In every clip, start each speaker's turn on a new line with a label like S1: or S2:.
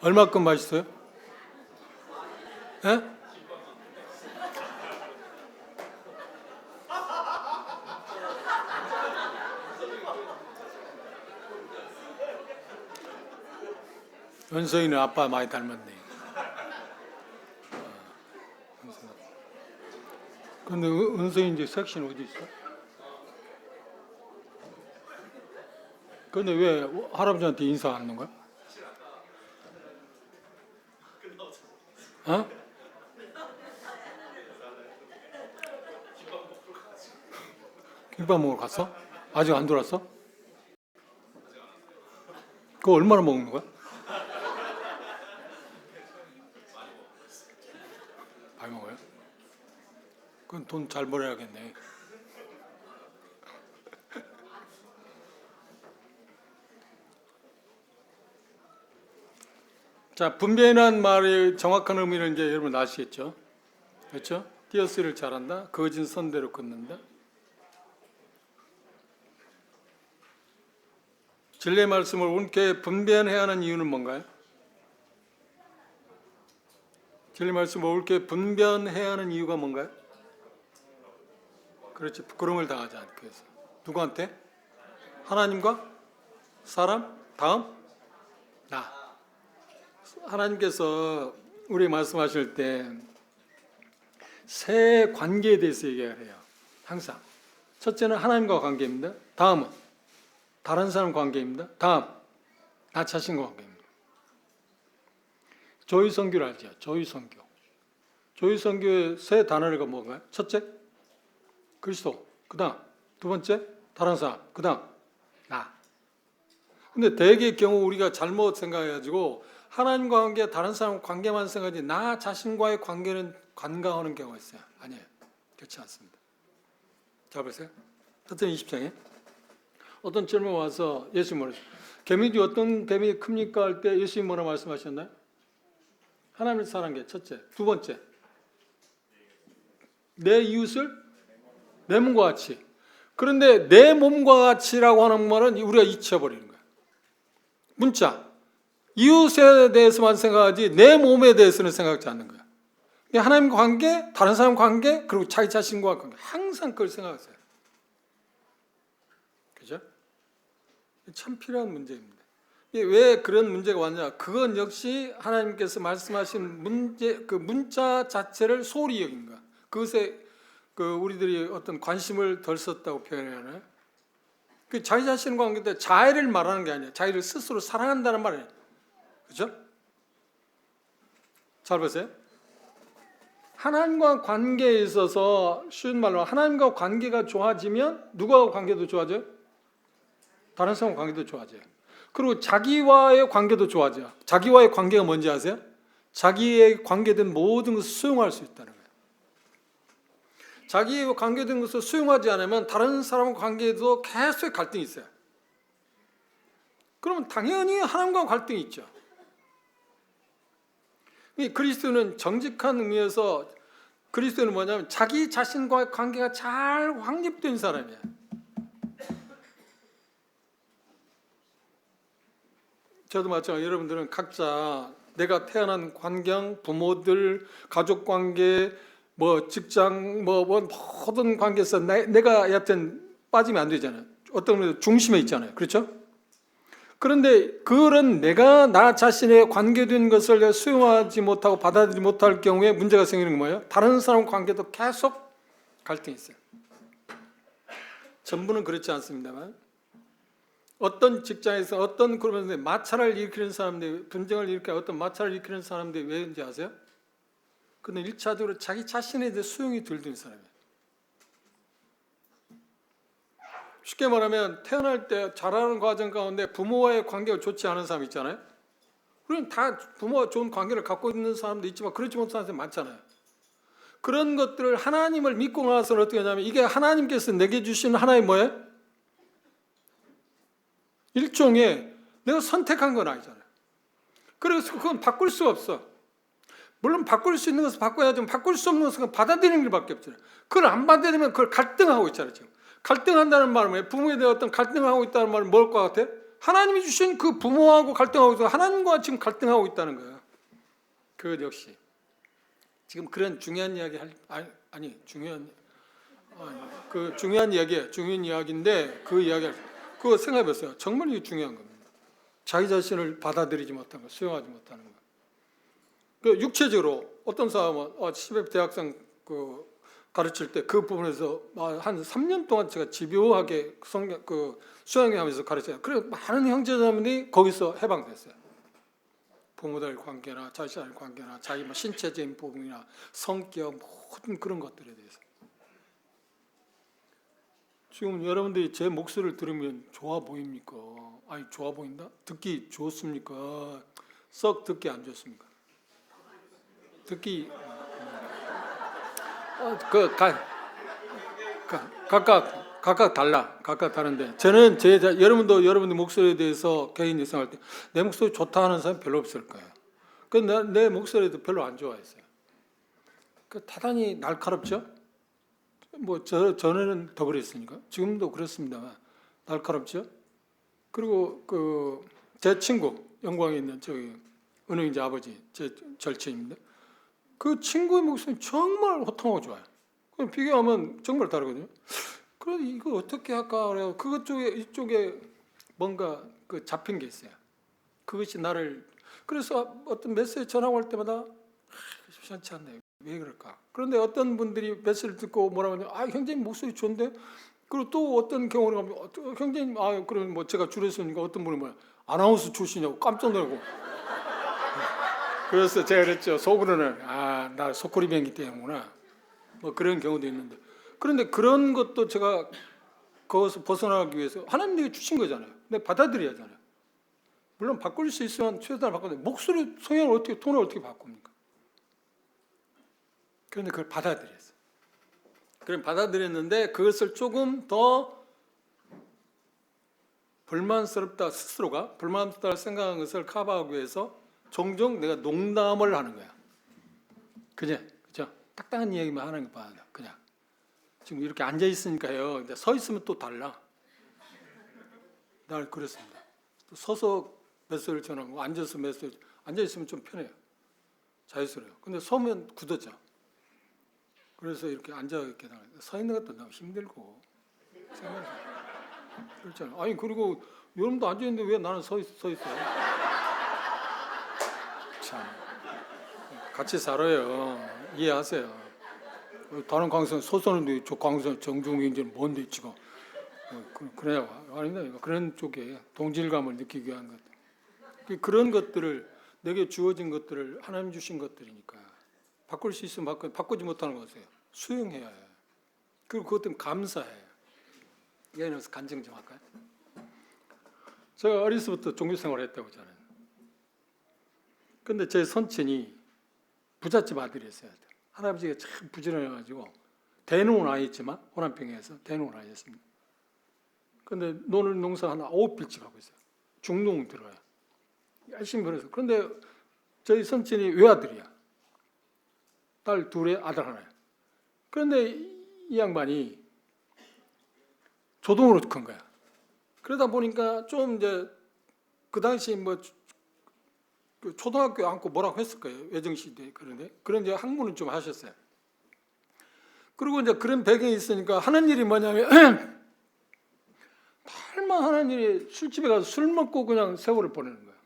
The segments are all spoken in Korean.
S1: 얼마큼 맛있어요? 예? 은서이는 아빠 많이 닮았네. 근데 은서이 이제 섹시는 어디 있어? 근데 왜 할아버지한테 인사 안 하는 거야? 어? 김밥 먹으러 갔어? 아직 안 돌았어? 그거 얼마나 먹는 거야? 많이 먹어요? 그건 돈 잘 벌어야겠네. 자, 분배라는 말의 정확한 의미를 이제 여러분 아시겠죠? 그렇죠? 띄어쓰기를 잘한다. 그어진 선대로 긋는다. 진리의 말씀을 옳게 분별해야 하는 이유는 뭔가요? 진리의 말씀을 옳게 분별해야 하는 이유가 뭔가요? 그렇지. 부끄러움을 당하지 않기 위해서. 누구한테? 하나님과 사람? 다음? 나. 하나님께서 우리 말씀하실 때 세 관계에 대해서 얘기를 해요. 항상. 첫째는 하나님과 관계입니다. 다음은 다른 사람 관계입니다. 다음 나 자신과 관계입니다. 조의성교를 알죠? 조의성교. 조의성교의 세 단어가 뭔가요? 첫째 그리스도. 그 다음 두 번째 다른 사람. 그 다음 나. 근데 대개의 경우 우리가 잘못 생각해가지고 하나님과 관계, 다른 사람 관계만 생각하지 나 자신과의 관계는 간과하는 경우가 있어요. 아니에요. 그렇지 않습니다. 자 보세요. 사도행 20장에 어떤 질문 와서 예수님 뭐라고 개미도 어떤 개미 큽니까 할 때 예수님 뭐라 말씀하셨나요? 하나님을 사랑한 게 첫째. 두 번째 내 이웃을 내 몸과 같이. 그런데 내 몸과 같이라고 하는 말은 우리가 잊혀버리는 거예요. 문자 이웃에 대해서만 생각하지 내 몸에 대해서는 생각하지 않는 거예요. 하나님과 관계, 다른 사람 관계, 그리고 자기 자신과 관계 항상 그걸 생각하세요. 그죠? 참 필요한 문제입니다. 왜 그런 문제가 왔냐? 그건 역시 하나님께서 말씀하신 문제, 그 문자 자체를 소홀히 여긴 거야. 그것에 우리들이 어떤 관심을 덜 썼다고 표현하나요? 그 자기 자신과 관계인데 자애를 말하는 게 아니에요. 자기를 스스로 사랑한다는 말이에요. 그죠? 잘 보세요. 하나님과 관계에 있어서 쉬운 말로 하나님과 관계가 좋아지면 누구하고 관계도 좋아져요? 다른 사람과 관계도 좋아져요. 그리고 자기와의 관계도 좋아져요. 자기와의 관계가 뭔지 아세요? 자기의 관계된 모든 것을 수용할 수 있다는 거예요. 자기의 관계된 것을 수용하지 않으면 다른 사람과 관계에도 계속 갈등이 있어요. 그러면 당연히 하나님과 갈등이 있죠. 그리스도는 정직한 의미에서 그리스도는 뭐냐면 자기 자신과의 관계가 잘 확립된 사람이에요. 저도 마찬가지로 여러분들은 각자 내가 태어난 환경, 부모들, 가족 관계, 뭐 직장, 뭐 모든 관계에서 내가 여하튼 빠지면 안 되잖아요. 어떤 면에서 중심에 있잖아요. 그렇죠? 그런데 그런 내가 나 자신의 관계된 것을 수용하지 못하고 받아들이지 못할 경우에 문제가 생기는 게 뭐예요? 다른 사람 관계도 계속 갈등이 있어요. 전부는 그렇지 않습니다만 어떤 직장에서 어떤 그러면서 마찰을 일으키는 사람들, 분쟁을 일으키는 어떤 마찰을 일으키는 사람들이 왜인지 아세요? 근데 1차적으로 자기 자신에 대해 수용이 덜 된 사람이에요. 쉽게 말하면 태어날 때 자라는 과정 가운데 부모와의 관계가 좋지 않은 사람 있잖아요. 그럼 다 부모와 좋은 관계를 갖고 있는 사람도 있지만 그렇지 못한 사람이 많잖아요. 그런 것들을 하나님을 믿고 나서는 어떻게 하냐면 이게 하나님께서 내게 주신 하나의 뭐예요? 일종의 내가 선택한 건 아니잖아요. 그래서 그건 바꿀 수가 없어. 물론 바꿀 수 있는 것은 바꿔야지만 바꿀 수 없는 것은 받아들이는 것밖에 없잖아요. 그걸 안 받아들이면 그걸 갈등하고 있잖아요. 지금. 갈등한다는 말은 뭐예요? 부모에 대해 어떤 갈등하고 있다는 말은 뭘 것 같아? 하나님이 주신 그 부모하고 갈등하고 있어. 하나님과 지금 갈등하고 있다는 거예요. 그것 역시 지금 그런 중요한 이야기 중요한 이야기인데 그 이야기를 그거 생각해봤어요. 정말 이게 중요한 겁니다. 자기 자신을 받아들이지 못하는 거, 수용하지 못하는 거. 그 육체적으로 어떤 사람은 시베 대학생 가르칠 때 그 부분에서 한 3년 동안 제가 집요하게 수양회하면서 가르쳐요. 그래 많은 형제자매들이 거기서 해방됐어요. 부모들 관계나 자식들 관계나 자기 신체적인 부분이나 성격 모든 그런 것들에 대해서. 지금 여러분들이 제 목소리를 들으면 좋아 보입니까? 아니 좋아 보인다? 듣기 좋습니까? 썩 듣기 안 좋습니까? 듣기 각각 달라. 각각 다른데 저는 여러분들 목소리에 대해서 개인 예상할 때 내 목소리 좋다 하는 사람 별로 없을 거예요. 내 목소리도 별로 안 좋아했어요. 타단히 날카롭죠? 전에는 더 그랬으니까 지금도 그렇습니다만 날카롭죠. 그리고 제 친구 영광에 있는 은행이자 아버지 제 절친입니다. 그 친구의 목소리 정말 호탕하고 좋아요. 비교하면 정말 다르거든요. 그래서 이거 어떻게 할까 그래요. 그것 쪽에 이쪽에 뭔가 잡힌 게 있어요. 그것이 나를 그래서 어떤 메시지 전화 올 때마다 시원치 않네. 왜 그럴까? 그런데 어떤 분들이 메시지를 듣고 뭐라고 하냐? 형제님 목소리 좋은데? 그리고 또 어떤 경우는 형제님 그럼 제가 줄였으니까 어떤 분이 아나운서 출신이냐고 깜짝 놀고. 그래서 제가 그랬죠. 속으로는 나 속꼬리뱅이 때문이구나. 그런 경우도 있는데. 그런데 그런 것도 제가 거기서 벗어나기 위해서 하나님이 주신 거잖아요. 근데 받아들여야 하잖아요. 물론 바꿀 수 있으면 최대한 바꿔야 목소리 성향을 톤을 어떻게 바꿉니까? 그런데 그걸 받아들였어요. 그럼 받아들였는데 그것을 조금 더 불만스럽다 스스로가 불만스럽다 생각하는 것을 커버하기 위해서 종종 내가 농담을 하는 거야. 그죠? 딱딱한 이야기만 하는 거 봐. 그냥 지금 이렇게 앉아 있으니까요. 이제 서 있으면 또 달라. 날 그렇습니다. 또 서서 메시지를 전하고 앉아서 메시지 앉아 있으면 좀 편해요. 자유스러워요. 근데 서면 굳어져. 그래서 이렇게 앉아 있게 되는 서 있는 것도 너무 힘들고 그렇잖아요. 아니 그리고 여러분도 앉아 있는데 왜 나는 서 있어요? 참 같이 살아요. 이해하세요. 다른 강성 소설인데 저 강성 정중행제는 뭔데 지금 그래요. 아니다. 그런 쪽에 동질감을 느끼기 위한 것. 그런 것들을 내게 주어진 것들을 하나님 주신 것들이니까 바꿀 수 있으면 바꾸지 못하는 것이에요. 수용해야 해요. 그리고 그것 때문에 감사해요. 예를 들어서 간증 좀 할까요? 제가 어려서부터 종교생활을 했다고 하잖아요. 근데 제 선친이 부잣집 아들이었어요. 할아버지가 참 부지런해가지고 대농은 아니었지만 호남평에서 대농은 아니었습니다. 근데 노는 농사 하나 9필씩 하고 있어요. 중농 들어요. 열심히 벌어서. 그런데 저희 선친이 외아들이야. 딸 둘에 아들 하나야. 그런데 이 양반이 조동으로 큰 거야. 그러다 보니까 좀 이제 그 당시 초등학교 안고 뭐라고 했을 거예요. 외정시대 그런 이제 학문은 좀 하셨어요. 그리고 이제 그런 배경이 있으니까 하는 일이 뭐냐면 달만 하는 일이 술집에 가서 술 먹고 그냥 세월을 보내는 거예요.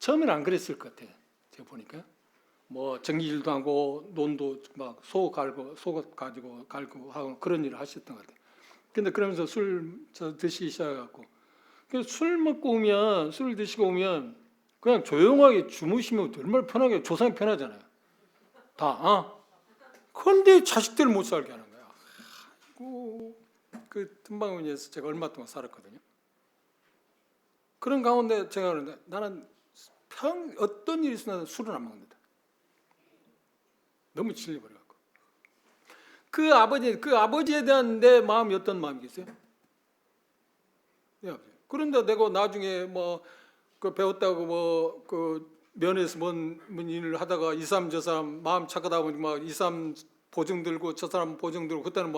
S1: 처음에는 안 그랬을 것 같아요. 제가 보니까 전기질도 하고 논도 막 소 가지고 갈고 하고 그런 일을 하셨던 것 같아요. 근데 그러면서 술 드시기 시작해갖고 술 먹고 오면 술 드시고 오면 그냥 조용하게 주무시면 얼마나 편하게 조상이 편하잖아요. 그런데 자식들을 못 살게 하는 거야. 아이고, 그 틈바구니에서 제가 얼마 동안 살았거든요. 그런 가운데 제가 그러는데 나는 어떤 일이 있으나 술은 안 먹는다. 너무 질려버려갖고. 그 아버지에 대한 내 마음이 어떤 마음이겠어요? 그런데 내가 나중에 배웠다고 면에서 뭔 일을 하다가 이 사람 저 사람 마음 착하다 보니까 이 사람 보증 들고 저 사람 보증 들고 그때는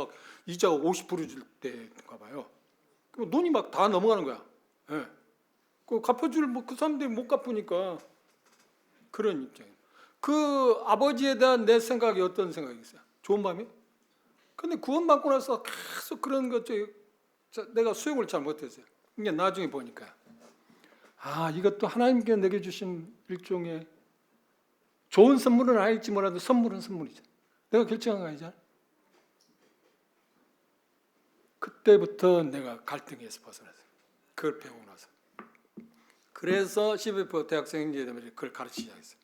S1: 이자가 50% 줄 때인가 봐요. 그럼 돈이 다 넘어가는 거야. 예. 그 갚아줄 그 사람들이 못 갚으니까 그런 입장이에요. 그 아버지에 대한 내 생각이 어떤 생각이겠어요? 좋은 마음이에요? 근데 구원받고 나서 계속 그런 것 내가 수용을 잘 못했어요. 이게 나중에 보니까 이것도 하나님께 내게 주신 일종의 좋은 선물은 아닐지 몰라도 선물은 선물이죠. 내가 결정한 거 아니잖아. 그때부터 내가 갈등에서 벗어났어요. 그걸 배우고 나서. 그래서 CFP 대학생인지에 되면 그걸 가르치기 시작했어요.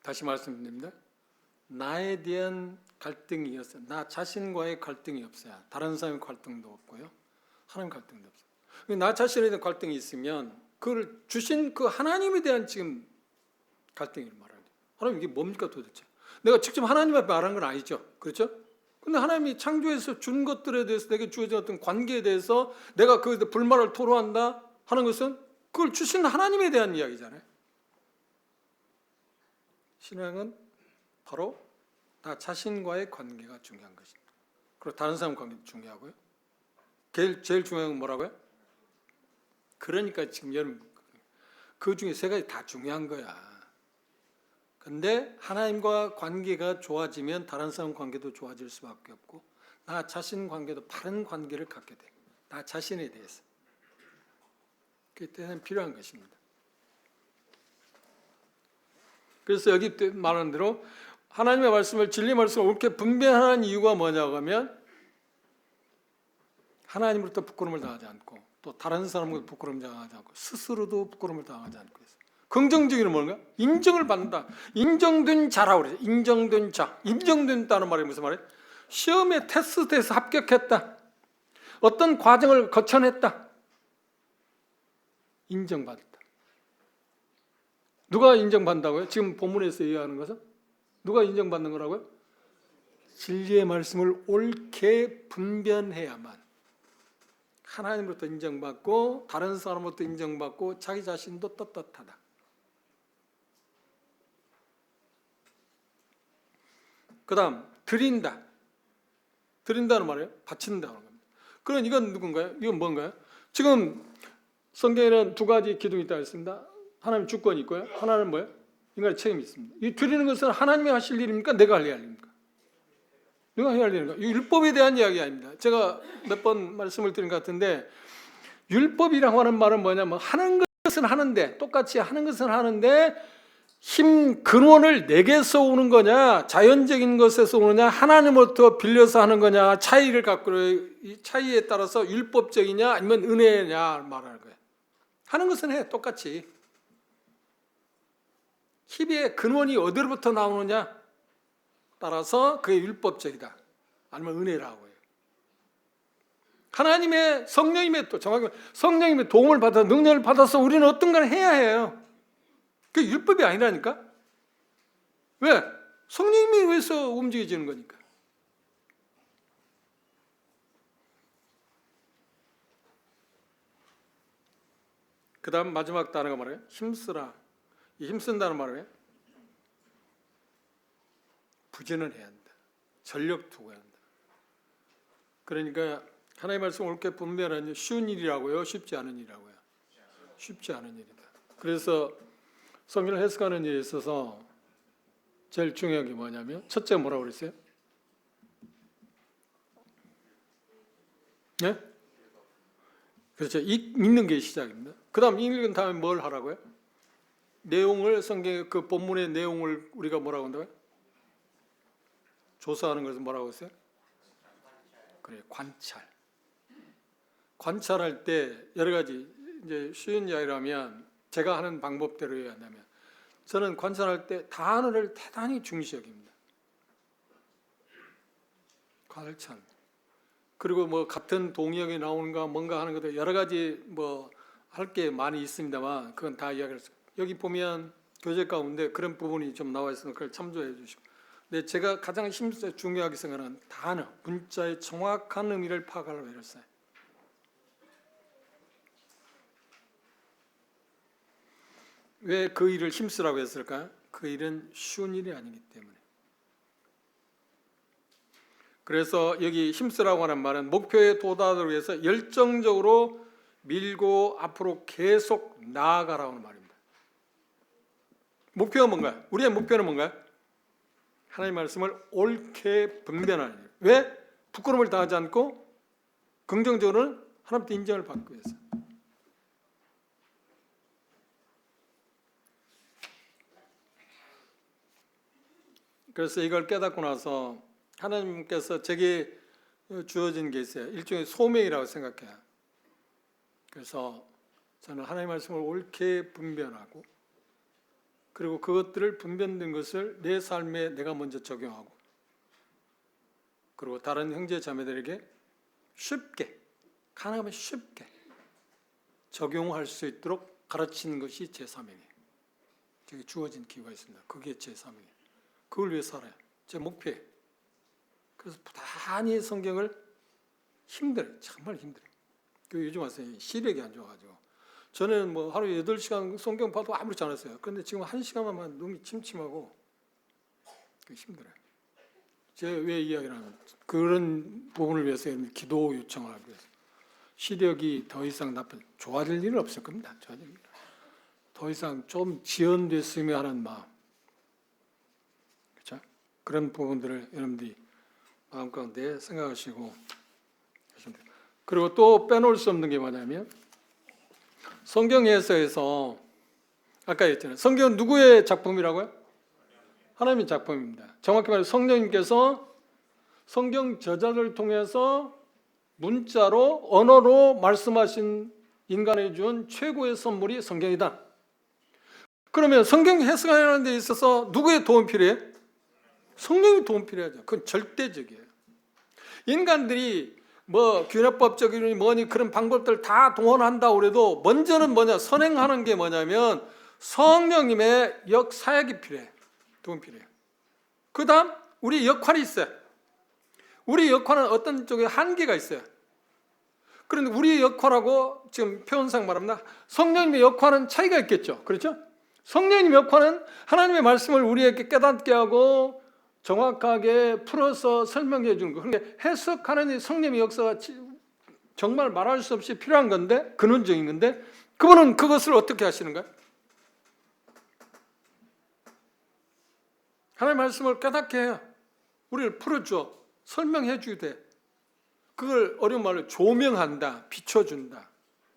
S1: 다시 말씀드립니다. 나에 대한 갈등이 있어요. 나 자신과의 갈등이 없어요. 다른 사람의 갈등도 없고요. 하나님 갈등도 없어요. 나 자신에 대한 갈등이 있으면 그걸 주신 그 하나님에 대한 지금 갈등을 말하는 거예요. 하나님 이게 뭡니까 도대체? 내가 직접 하나님 앞에 말한 건 아니죠. 그렇죠? 근데 하나님이 창조해서 준 것들에 대해서 내게 주어진 어떤 관계에 대해서 내가 그 불만을 토로한다 하는 것은 그걸 주신 하나님에 대한 이야기잖아요. 신앙은 바로 나 자신과의 관계가 중요한 것입니다. 그리고 다른 사람 관계도 중요하고요. 제일 중요한 건 뭐라고요? 그러니까 지금 여러분 그 중에 세 가지 다 중요한 거야. 근데 하나님과 관계가 좋아지면 다른 사람 관계도 좋아질 수밖에 없고 나 자신 관계도 바른 관계를 갖게 돼. 나 자신에 대해서. 그때는 필요한 것입니다. 그래서 여기 말하는 대로 하나님의 말씀을 진리 말씀을 옳게 분별하는 이유가 뭐냐고 하면 하나님으로부터 부끄러움을 당하지 않고 또 다른 사람으로부터 부끄러움을 당하지 않고 스스로도 부끄러움을 당하지 않고 있어요. 긍정적인 뭔가? 인정을 받는다. 인정된 자라고 그러죠. 인정된 자. 인정된다는 말이 무슨 말이에요? 시험에 테스트에서 합격했다. 어떤 과정을 거쳐냈다. 인정받았다. 누가 인정받는다고요? 지금 본문에서 얘기하는 것은? 누가 인정받는 거라고요? 진리의 말씀을 옳게 분별해야만 하나님으로부터 인정받고 다른 사람으로부터 인정받고 자기 자신도 떳떳하다. 그 다음 드린다. 드린다는 말이에요. 바친다는 겁니다. 그럼 이건 누군가요? 이건 뭔가요? 지금 성경에는 두 가지 기둥이 있다고 했습니다. 하나님 주권이 있고요. 하나는 뭐예요? 인간의 책임이 있습니다. 이 드리는 것은 하나님이 하실 일입니까? 내가 할 일입니까? 내가 해야 할 일인가? 율법에 대한 이야기 아닙니다. 제가 몇 번 말씀을 드린 것 같은데 율법이라고 하는 말은 뭐냐면 하는 것은 하는데 똑같이 하는 것은 하는데 힘 근원을 내게서 오는 거냐 자연적인 것에서 오느냐 하나님으로부터 빌려서 하는 거냐 차이를 갖고 이 차이에 따라서 율법적이냐 아니면 은혜냐 말하는 거예요. 하는 것은 해 똑같이 힘의 근원이 어디로부터 나오느냐 따라서 그게 율법적이다 아니면 은혜라고 해요. 하나님의 성령님의 또 정확히 성령님의 도움을 받아 능력을 받아서 우리는 어떤 걸 해야 해요. 그게 율법이 아니라니까. 왜? 성령님에 의해서 움직여지는 거니까. 그 다음 마지막 단어가 뭐예요? 힘쓰라. 이 힘쓴다는 말은 부지런을 해야 한다. 전력 투구해야 한다. 그러니까 하나님의 말씀 옳게 분별하는 쉬운 일이라고요? 쉽지 않은 일이라고요? 쉽지 않은 일이다. 그래서 성경을 해석하는 일에 있어서 제일 중요한 게 뭐냐면 첫째 뭐라고 그랬어요? 네? 그렇죠. 읽는 게 시작입니다. 그 다음 읽은 다음에 뭘 하라고요? 내용을 성경의 그 본문의 내용을 우리가 뭐라고 한다고요? 조사하는 것을 뭐라고 했어요? 그래, 관찰. 관찰할 때 여러 가지 이제 쉬운 이야기라면 제가 하는 방법대로 해야 한다면 저는 관찰할 때 단어를 대단히 중시 여깁니다. 관찰. 그리고 뭐 같은 동역이 나오는가 뭔가 하는 것도 여러 가지 뭐 할 게 많이 있습니다만 그건 다 이야기를 했어요. 여기 보면 교재 가운데 그런 부분이 좀 나와 있으면 그걸 참조해 주시고. 근데 제가 가장 중요하게 생각하는 단어, 문자의 정확한 의미를 파악하려고 했어요. 왜 그 일을 힘쓰라고 했을까요? 그 일은 쉬운 일이 아니기 때문에. 그래서 여기 힘쓰라고 하는 말은 목표에 도달하기 위해서 열정적으로 밀고 앞으로 계속 나아가라고 하는 말입니다. 목표가 뭔가요? 우리의 목표는 뭔가요? 하나님의 말씀을 옳게 분별하는 일. 왜? 부끄러움을 당하지 않고 긍정적으로는 하나님께 인정을 받기 위해서. 그래서 이걸 깨닫고 나서 하나님께서 제게 주어진 게 있어요. 일종의 소명이라고 생각해요. 그래서 저는 하나님의 말씀을 옳게 분별하고 그리고 그것들을 분별된 것을 내 삶에 내가 먼저 적용하고 그리고 다른 형제 자매들에게 쉽게, 가능하면 쉽게 적용할 수 있도록 가르치는 것이 제 사명이에요. 제게 주어진 기회가 있습니다. 그게 제 사명이에요. 그걸 위해 살아요. 제 목표예요. 그래서 부단히 성경을 힘들어요. 정말 힘들어요. 요즘 와서 시력이 안 좋아가지고 저는 뭐 하루에 8시간 성경 봐도 아무렇지 않았어요. 그런데 지금 1시간만 눈이 침침하고 힘들어요. 제가 왜 이야기를 하면 그런 부분을 위해서 기도 요청을 하기 위해서 시력이 더 이상 좋아질 일은 없을 겁니다. 좋아질 일. 더 이상 좀 지연됐으면 하는 마음. 그렇죠? 그런 부분들을 여러분들이 마음 가운데 생각하시고 하시면 돼요. 그리고 또 빼놓을 수 없는 게 뭐냐면 성경 해석에서 아까 했잖아요. 성경은 누구의 작품이라고요? 하나님의 작품입니다. 정확히 말해서 성령님께서 성경 저자를 통해서 문자로 언어로 말씀하신 인간에 준 최고의 선물이 성경이다. 그러면 성경 해석하는 데 있어서 누구의 도움 필요해요? 성령의 도움 필요하죠. 그건 절대적이에요. 인간들이 뭐 균형법적이니 뭐니 그런 방법들 다 동원한다고 그래도 먼저는 뭐냐? 선행하는 게 뭐냐면 성령님의 역사역이 필요해. 도움 필요해요. 그 다음 우리 역할이 있어요. 우리 역할은 어떤 쪽에 한계가 있어요. 그런데 우리의 역할하고 지금 표현상 말합니다. 성령님의 역할은 차이가 있겠죠. 그렇죠? 성령님의 역할은 하나님의 말씀을 우리에게 깨닫게 하고 정확하게 풀어서 설명해 주는 거. 그러니까 해석하는 성령의 역사가 정말 말할 수 없이 필요한 건데 근원적인 건데 그분은 그것을 어떻게 하시는가요? 하나님의 말씀을 깨닫게 해요. 우리를 풀어줘. 설명해 주되 그걸 어려운 말로 조명한다. 비춰준다.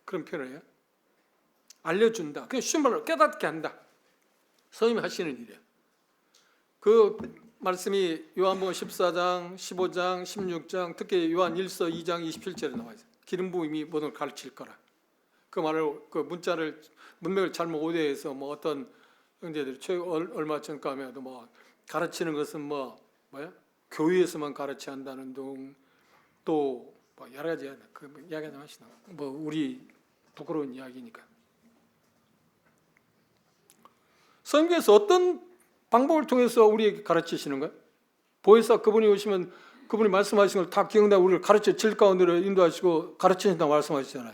S1: 그런 표현이에요. 알려준다. 그냥 쉬운 말로 깨닫게 한다. 성령이 하시는 일이에요. 그 말씀이 요한복음 14장, 15장, 16장, 특히 요한 1서 2장 27절에 나와 있어요. 기름 부음이 모든 걸 가르칠 거라. 그 말을 그 문맥을 잘못 오해해서 뭐 어떤 형제들이 얼마 전까지도 뭐 가르치는 것은 뭐야 교회에서만 가르쳐야 한다는 등 또 뭐 여러 가지 그 이야기 좀 하시나 뭐 우리 부끄러운 이야기니까. 성경에서 어떤 방법을 통해서 우리에게 가르치시는 거예요? 보혜사 그분이 오시면 그분이 말씀하신 걸 다 기억나고 우리를 가르쳐 질 가운데로 인도하시고 가르치신다고 말씀하시잖아요.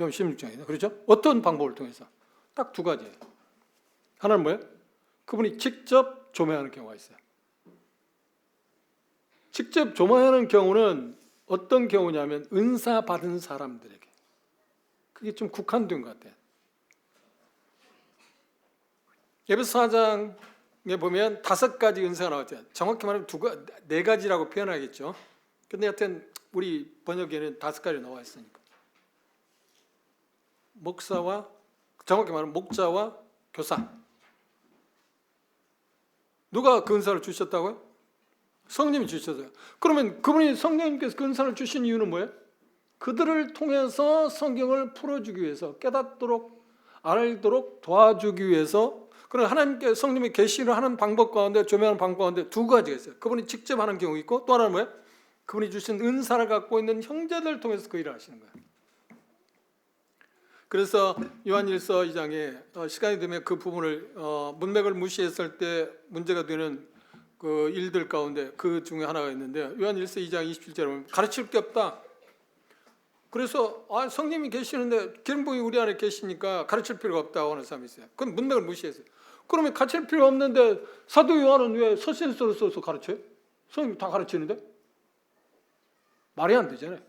S1: 요한 16장에. 그렇죠? 어떤 방법을 통해서? 딱 두 가지예요. 하나는 뭐예요? 그분이 직접 조명하는 경우가 있어요. 직접 조명하는 경우는 어떤 경우냐면 은사 받은 사람들에게. 그게 좀 국한된 것 같아요. 에베소 4장에 보면 5가지 은사가 나왔죠. 정확히 말하면 4가지라고 표현하겠죠. 근데 하여튼 우리 번역에는 5가지 나와 있으니까. 목사와 정확히 말하면 목자와 교사. 누가 그 은사를 주셨다고요? 성령님이 주셨어요. 그러면 그분이 성령님께서 그 은사를 주신 이유는 뭐예요? 그들을 통해서 성경을 풀어주기 위해서 깨닫도록 알도록 도와주기 위해서 그런 하나님께 성령님이 계시를 하는 방법 가운데 조명하는 방법 가운데 2가지가 있어요. 그분이 직접 하는 경우 있고 또 하나는 뭐예요? 그분이 주신 은사를 갖고 있는 형제들 통해서 그 일을 하시는 거예요. 그래서 요한 1서 2장에 시간이 되면 그 부분을 문맥을 무시했을 때 문제가 되는 그 일들 가운데 그 중에 하나가 있는데 요한 1서 2장 27절에 보면 가르칠 게 없다. 그래서 성령님이 계시는데 기름부음이 우리 안에 계시니까 가르칠 필요가 없다고 하는 사람이 있어요. 그건 문맥을 무시했어요. 그러면 가르칠 필요 없는데 사도 요한은 왜 서신서를 써서 가르쳐요? 성령님이 다 가르치는데? 말이 안 되잖아요.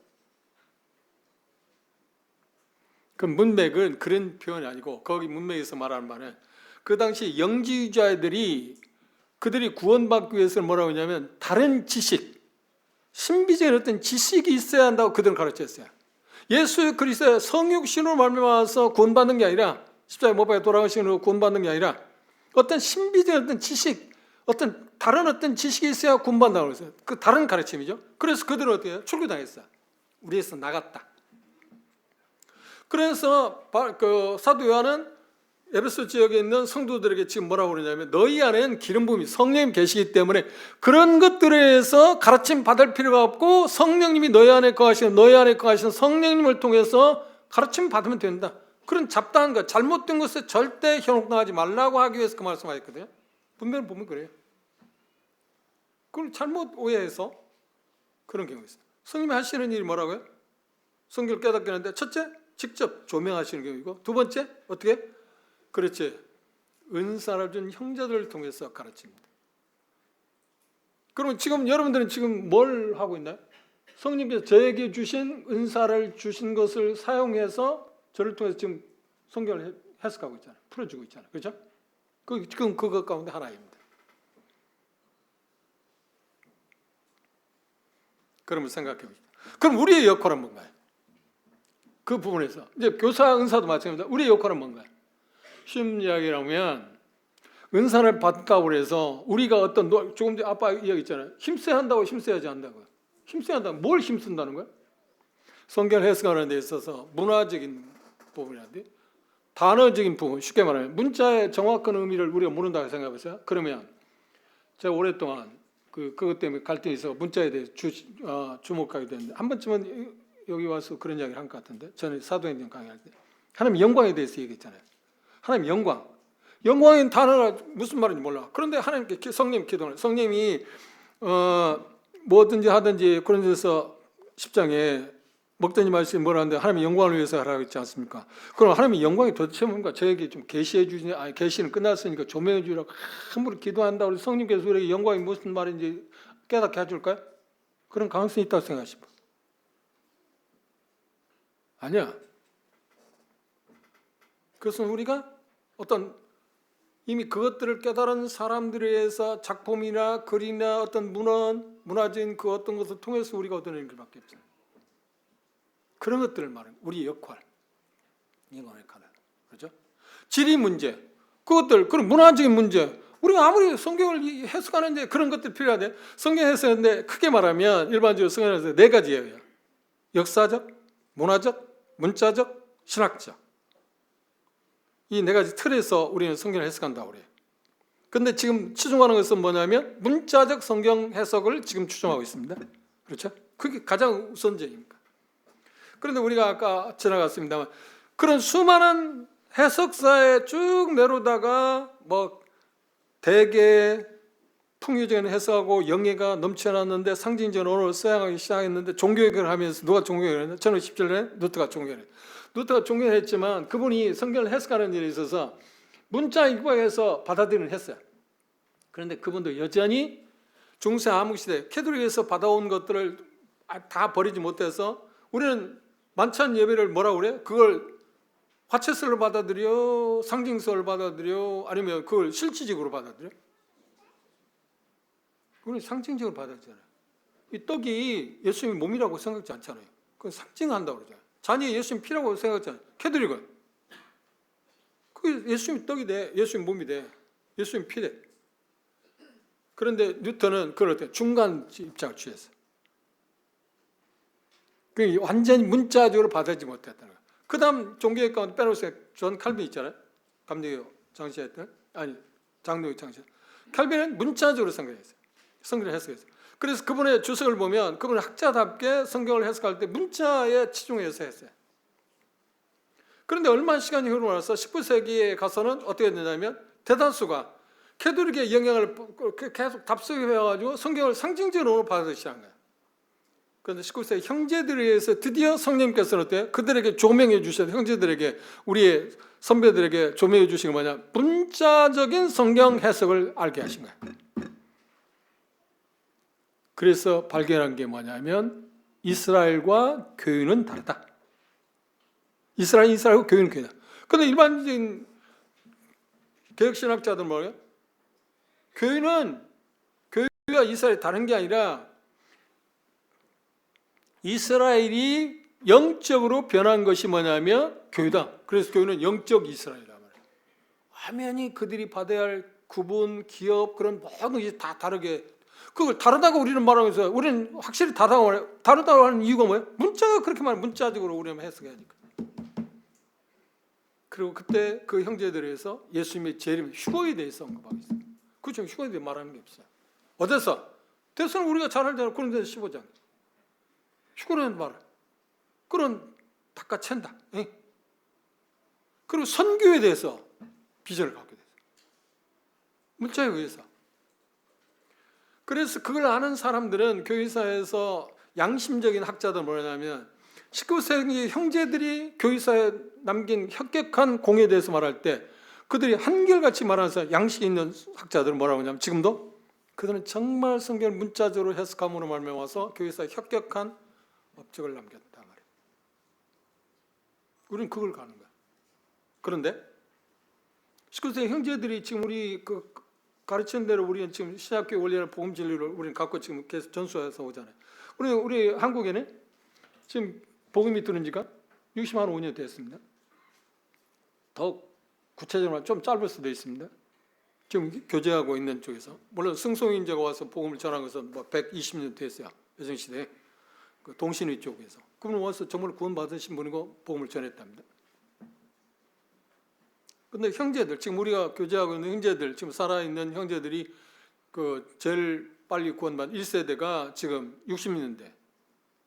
S1: 그 문맥은 그런 표현이 아니고 거기 문맥에서 말하는 말은 그 당시 영지주의자들이 그들이 구원받기 위해서는 뭐라고 하냐면 다른 지식, 신비적인 어떤 지식이 있어야 한다고 그들은 가르쳤어요. 예수 그리스도의 성육신으로 말미암아서 구원받는 게 아니라 십자가에 못 박혀 돌아가신으로 구원받는 게 아니라 어떤 신비적인 어떤 지식, 어떤 다른 어떤 지식이 있어야 구원받는다고 그랬어요. 그 다른 가르침이죠. 그래서 그들은 어떻게 해요? 출교당했어요. 우리에서 나갔다. 그래서 그 사도 요한은 에베소 지역에 있는 성도들에게 지금 뭐라고 그러냐면 너희 안에는 기름 부음이 성령님 계시기 때문에 그런 것들에 의해서 가르침 받을 필요가 없고 성령님이 너희 안에 거하시는 성령님을 통해서 가르침 받으면 된다. 그런 잡다한 것, 잘못된 것에 절대 현혹당하지 말라고 하기 위해서 그 말씀하셨거든요. 분명히 보면 그래요. 그걸 잘못 오해해서 그런 경우가 있어요. 성령님이 하시는 일이 뭐라고요? 성경을 깨닫게 하는데 첫째, 직접 조명하시는 경우이고 두 번째, 어떻게? 그렇지. 은사를 준 형제들을 통해서 가르칩니다. 그러면 지금 여러분들은 지금 뭘 하고 있나요? 성령님께서 저에게 주신 은사를 주신 것을 사용해서 저를 통해서 지금 성경을 해석하고 있잖아요. 풀어주고 있잖아요. 그렇죠? 지금 그것 가운데 하나입니다. 그러면 생각해 보시죠. 그럼 우리의 역할은 뭔가요? 그 부분에서 이제 교사 은사도 마찬가지입니다. 우리의 역할은 뭔가요? 쉬운 이야기라면 은사를 받다고 해서 우리가 어떤 조금 전에 아빠 이야기 있잖아요. 힘써야 한다고 힘써야지 한다고요. 힘써야 한다고 뭘 힘쓴다는 거예요? 성경 해석하는 데 있어서 문화적인 부분이란데 단어적인 부분, 쉽게 말하면 문자의 정확한 의미를 우리가 모른다고 생각해보세요. 그러면 제가 오랫동안 그것 때문에 갈등이 있어 문자에 대해 주목하게 되는데 한 번쯤은 여기 와서 그런 이야기를 한 것 같은데 저는 사도행전 강의할 때 하나님 영광에 대해서 얘기했잖아요. 하나님 영광인 단어가 무슨 말인지 몰라. 그런데 하나님께 성령 기도를 성령님이 뭐든지 하든지 그런 데서 10장에 먹든지 마시든지 뭐라 하는데 하나님의 영광을 위해서 하라고 했지 않습니까? 그럼 하나님의 영광이 도대체 뭔가 저에게 좀 계시해 주지, 아니 계시는 끝났으니까 조명해 주라고 함부로 기도한다고 해서 성령께서 우리에게 영광이 무슨 말인지 깨닫게 해줄까요? 그런 가능성이 있다고 생각하십니까? 아니야. 그것은 우리가 어떤 이미 그것들을 깨달은 사람들에 의해서 작품이나 글이나 어떤 문화적인 그 어떤 것을 통해서 우리가 얻어내는 것밖에 없잖아요. 그런 것들을 말하는 우리의 역할, 이거는 그렇죠? 지리 문제, 그런 문화적인 문제, 우리가 아무리 성경을 해석하는데 그런 것들이 필요하대. 성경 해석하는데 크게 말하면 일반적으로 성경에서 네 가지예요. 역사적, 문화적, 문자적, 신학적. 이 네 가지 틀에서 우리는 성경을 해석한다고 그래요. 그런데 지금 추종하는 것은 뭐냐면 문자적 성경 해석을 지금 추종하고 있습니다. 그렇죠? 그게 가장 우선적입니다. 그런데 우리가 아까 지나갔습니다만 그런 수많은 해석사에 쭉 내려다가 뭐 대개 풍요적인 해석하고 영예가 넘쳐났는데 상징적인 언어를 사용하기 시작했는데 종교개혁을 하면서 누가 종교개혁을 했나? 저는 17년에 루터가 종교개혁을 했어요. 루터가 종교개혁을 했지만 그분이 성경을 해석하는 일에 있어서 문자 입각해서 받아들이는 했어요. 그런데 그분도 여전히 중세 암흑시대 캐톨릭에서 받아온 것들을 다 버리지 못해서 우리는 만찬 예배를 뭐라고 그래? 그걸 화채설로 받아들여? 상징설로 받아들여? 아니면 그걸 실질적으로 받아들여? 그건 상징적으로 받아들여요. 이 떡이 예수님의 몸이라고 생각지 않잖아요. 그건 상징한다고 그러잖아요. 잔이 예수님 피라고 생각하잖아요. 캐톨릭은 그게 예수님 떡이 돼. 예수님 몸이 돼. 예수님 피래. 그런데 뉴턴은 그걸 어때? 중간 입장을 취했어요. 완전히 문자적으로 받아들이지 못했다는 거예요. 그 다음 종교학 가운데 빼놓으세요. 존 칼빈 있잖아요. 감리교 장시했던 장로교 장시. 칼빈은 문자적으로 생각했어요. 성경을 해석했어요. 그래서 그분의 주석을 보면 그분은 학자답게 성경을 해석할 때 문자에 치중해서 했어요. 그런데 얼마 시간이 흐르고 나서 19세기에 가서는 어떻게 되냐면 대다수가 캐톨릭의 영향을 계속 답습해가지고 성경을 상징적으로 받아들이기 시작한 거예요. 그런데 19세기 형제들에 의해서 드디어 성령님께서는 어때요? 그들에게 조명해 주셔서 형제들에게 우리의 선배들에게 조명해 주신 게 뭐냐? 문자적인 성경 해석을 알게 하신 거예요. 그래서 발견한 게 뭐냐면 이스라엘과 교회는 다르다. 이스라엘과 교회는 교회다. 그런데 일반적인 개혁신학자들은 뭐예요? 교회가 이스라엘이 다른 게 아니라 이스라엘이 영적으로 변한 것이 뭐냐면 교회다. 그래서 교회는 영적 이스라엘이란 말이에요. 화면이 그들이 받아야 할 구분, 기업 그런 모든 것이 다 다르게, 그걸 다르다고 우리는 말하면서 우리는 확실히 다르다고 하는 이유가 뭐예요? 문자가 그렇게 말해, 문자적으로 우리는 해석하니까. 그리고 그때 그 형제들에서 예수님의 재림, 휴거에 대해서 언급하고 있어요. 그렇죠. 휴거에 대해 말하는 게 없어요. 어디서? 대선 우리가 잘 알잖아요. 그런데 15장. 휴거라는 말. 그런 닦아챈다. 그리고 선교에 대해서 비전을 갖게 됐어요. 문자에 의해서. 그래서 그걸 아는 사람들은 교회사에서 양심적인 학자들 뭐냐면 19세기 형제들이 교회사에 남긴 혁격한 공에 대해서 말할 때 그들이 한결같이 말하면서 양식 있는 학자들은 뭐라고 하냐면 지금도 그들은 정말 성경을 문자적으로 해석함으로 말미암아서 교회사에 혁격한 업적을 남겼다 말이에요. 우리는 그걸 가는 거야. 그런데 19세기 형제들이 지금 우리 그 가르치는 대로 우리는 지금 신약교회 원리나 복음 진리를 우리는 갖고 지금 계속 전수해서 오잖아요. 우리 한국에는 지금 복음이 들은 지가 65년 됐습니다. 더 구체적으로 좀 짧을 수도 있습니다. 지금 교제하고 있는 쪽에서 물론 승송인자가 와서 복음을 전한 것은 뭐 120년 됐어요. 여정시대 그 동신의 쪽에서 그분 와서 정말 구원 받으신 분이고 복음을 전했답니다. 근데 형제들 지금 우리가 교제하고 있는 형제들 지금 살아있는 형제들이 그 제일 빨리 구원받은 1세대가 지금 60년대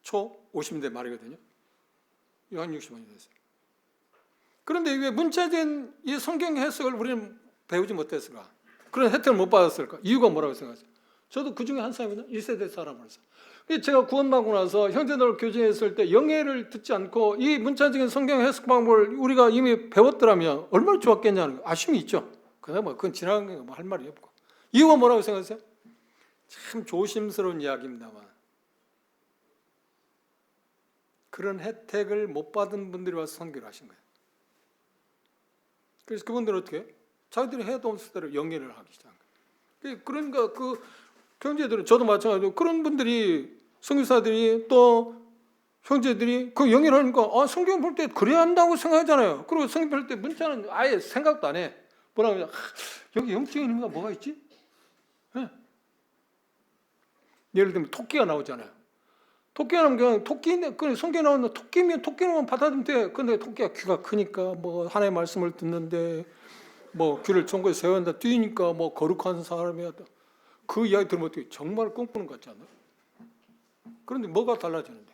S1: 초 50년대 말이거든요. 한 60년이 됐어요. 그런데 왜 문자된 이 성경 해석을 우리는 배우지 못했을까? 그런 혜택을 못 받았을까? 이유가 뭐라고 생각하세요? 저도 그 중에 한 사람이거든요. 1세대 사람으로서. 제가 구원받고 나서 형제들 교제했을 때 영예를 듣지 않고 이 문자적인 성경 해석 방법을 우리가 이미 배웠더라면 얼마나 좋았겠냐는 아쉬움이 있죠. 그냥 뭐 그건 지나간 거 뭐 할 말이 없고. 이유가 뭐라고 생각하세요? 참 조심스러운 이야기입니다만 그런 혜택을 못 받은 분들이 와서 선교를 하신 거예요. 그래서 그분들은 어떻게 해요? 자기들이 해도 없을 대로 영예를 하기 시작한 거예요. 그러니까 그 형제들은 저도 마찬가지로 그런 분들이 선교사들이 또 형제들이 그 영예를 하니까 성경 볼 때 그래야 한다고 생각하잖아요. 그리고 성경 볼 때 문자는 아예 생각도 안 해. 뭐라고 하냐? 여기 영적인 의미가 뭐가 있지? 네. 예를 들면 토끼가 나오잖아요. 토끼가 나오면 그냥 토끼인데 그 성경에 나오는 토끼면 토끼는 받아들이면 돼. 근데 토끼가 귀가 크니까 뭐 하나님의 말씀을 듣는데 뭐 귀를 종고에 세운다 뛰니까 뭐 거룩한 사람이야. 그 이야기 들으면 어떻게 정말 꿈꾸는 것 같지 않나요? 그런데 뭐가 달라지는데?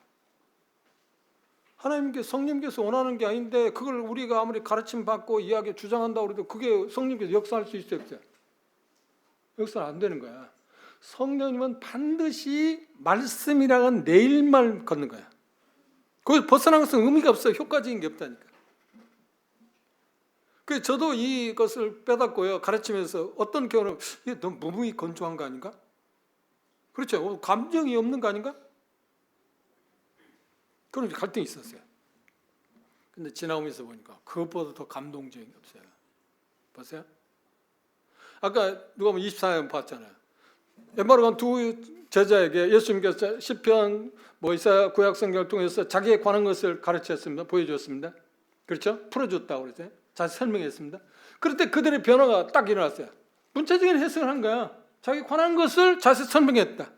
S1: 하나님께서 성령께서 원하는 게 아닌데 그걸 우리가 아무리 가르침 받고 이야기 주장한다고 해도 그게 성령께서 역사할 수 있어요, 없어요? 역사는 안 되는 거야. 성령님은 반드시 말씀이라는 내일만 걷는 거야. 거기서 벗어난 것은 의미가 없어요. 효과적인 게 없다니까. 그래서 저도 이것을 빼닫고요. 가르치면서 어떤 경우는 이게 너무 무무히 건조한 거 아닌가? 그렇죠. 감정이 없는 거 아닌가? 그런 갈등이 있었어요. 근데 지나오면서 보니까 그것보다 더 감동적인 게 없어요. 보세요. 아까 누가 보면 24년 봤잖아요. 엠마르간 두 제자에게 예수님께서 시편 이사야 구약 성경을 통해서 자기에 관한 것을 가르쳤습니다. 보여주었습니다. 그렇죠? 풀어줬다고 그랬어요. 자세히 설명했습니다. 그럴 때 그들의 변화가 딱 일어났어요. 문자적인 해석을 한 거야. 자기에 관한 것을 자세히 설명했다.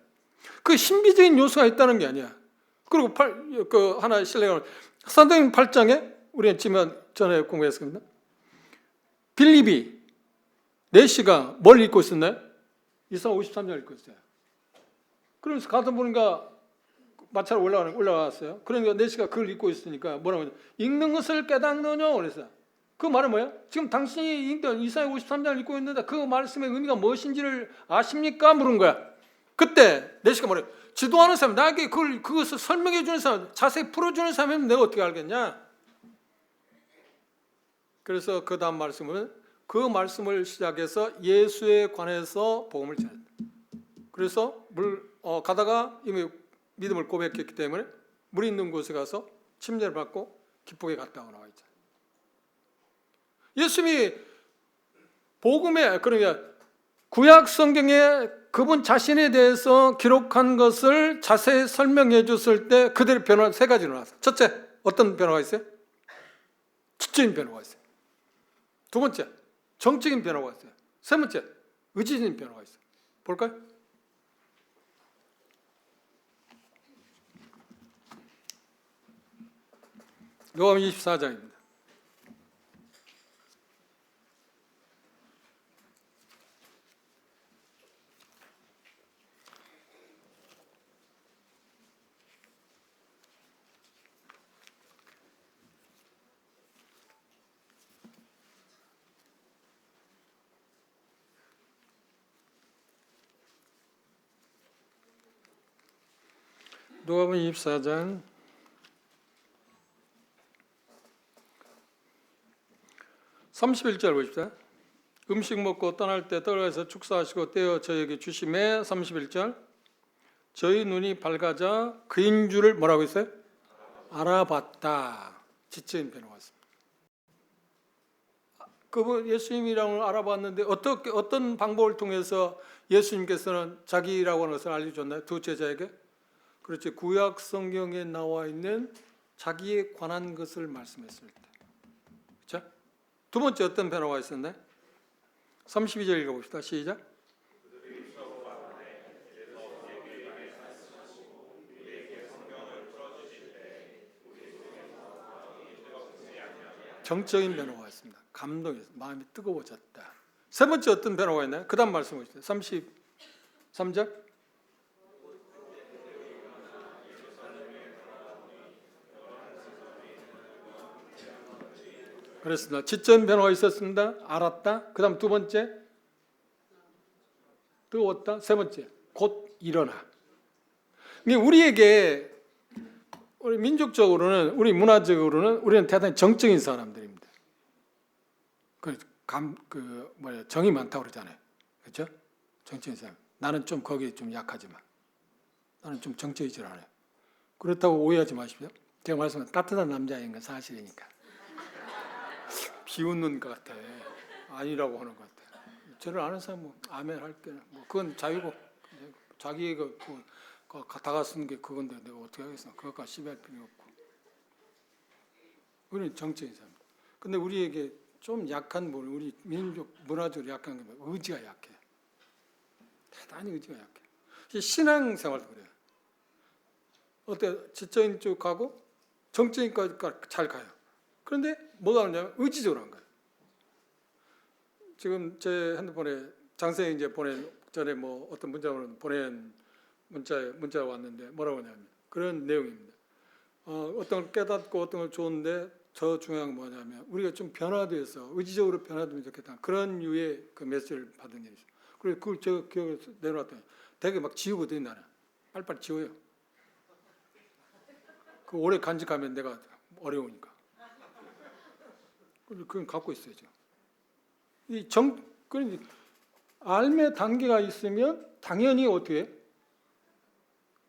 S1: 그 신비적인 요소가 있다는 게 아니야. 그리고 하나 실례가 사도행 8장에 우리는 지금 전에 공부했습니다. 빌립이 4시가 뭘 읽고 있었나요? 이사 53장 읽고 있어요. 그러면서 가다 보니까 마차로 올라왔어요. 그러니까 4시가 그걸 읽고 있으니까 뭐라고 하냐? 읽는 것을 깨닫느냐 그랬어요. 그 말은 뭐예요? 지금 당신이 읽던 이사야 53장을 읽고 있는데 그 말씀의 의미가 무엇인지를 아십니까? 물은 거야. 그때 4시가 뭐래요? 지도하는 사람, 나에게 그것을 설명해 주는 사람, 자세히 풀어주는 사람이면 내가 어떻게 알겠냐? 그래서 그 다음 말씀은 그 말씀을 시작해서 예수에 관해서 복음을 전했다. 그래서 가다가 이미 믿음을 고백했기 때문에 물 있는 곳에 가서 침례를 받고 기쁘게 갔다고 나와 있잖아요. 예수님이 복음에, 그러니까 구약 성경에 그분 자신에 대해서 기록한 것을 자세히 설명해 줬을 때 그들의 변화 세 가지로 나왔어요. 첫째, 어떤 변화가 있어요? 지적인 변화가 있어요. 두 번째, 정적인 변화가 있어요. 세 번째, 의지적인 변화가 있어요. 볼까요? 요한복음 24장입니다. 요한복음 24장 31절 보십시오. 음식 먹고 떠날 때 떡에서 축사하시고 떼어 저에게 주심에 31절 저희 눈이 밝아져 그인 줄을 뭐라고 했어요? 알아봤다. 지적인 변화가 있습니다. 그분 예수님이라고 알아봤는데 어떤 방법을 통해서 예수님께서는 자기라고 하는 것을 알려줬나요? 두 제자에게? 그렇지. 구약 성경에 나와 있는 자기에 관한 것을 말씀했을 때. 그렇죠? 두 번째 어떤 변화가 있었나요? 32절 읽어봅시다. 시작. 정적인 변화가 있습니다. 감동했습니다. 마음이 뜨거워졌다. 세 번째 어떤 변화가 있나요? 그 다음 말씀해 주세요. 33절. 그렇습니다. 지적인 변화가 있었습니다. 알았다. 그 다음 두 번째, 뜨거웠다. 세 번째, 곧 일어나. 우리에게, 우리 민족적으로는, 우리 문화적으로는 우리는 대단히 정적인 사람들입니다. 정이 많다고 그러잖아요. 그렇죠? 정적인 사람. 나는 좀 거기에 좀 약하지만, 나는 좀 정적이질 않아요. 그렇다고 오해하지 마십시오. 제가 말씀한 따뜻한 남자인 건 사실이니까. 비웃는 것 같아. 아니라고 하는 것 같아. 저를 아는 사람 뭐 아멘 할게. 뭐 그건 자유고 자기가 다가 쓰는 게 그건데 내가 어떻게 하겠어? 그것까지 시비할 필요 없고. 우리는 정적인 사람. 근데 우리에게 좀 약한 분, 우리 민족 문화적으로 약한 게 의지가 약해. 대단히 의지가 약해. 신앙생활도 그래요. 어때? 지적인 쪽 가고 정적인 까지 잘 가요. 그런데 뭐가 하냐면 의지적으로 한 거예요. 지금 제 핸드폰에 장생이 이제 보낸 전에 뭐 어떤 문자로 보낸 문자가 왔는데 뭐라고 하냐면 그런 내용입니다. 어떤 걸 깨닫고 어떤 걸 좋은데 더 중요한 건 뭐냐면 우리가 좀 변화돼서 의지적으로 변화되면 좋겠다. 그런 류의 그 메시지를 받은 일이 있어요. 그래서 그걸 제가 기억을 내려놨더니 되게 막 지우거든요. 나는 빨리빨리 지워요. 그 오래 간직하면 내가 어려우니까. 그건 갖고 있어야죠. 그러니까 알매 단계가 있으면 당연히 어떻게 해?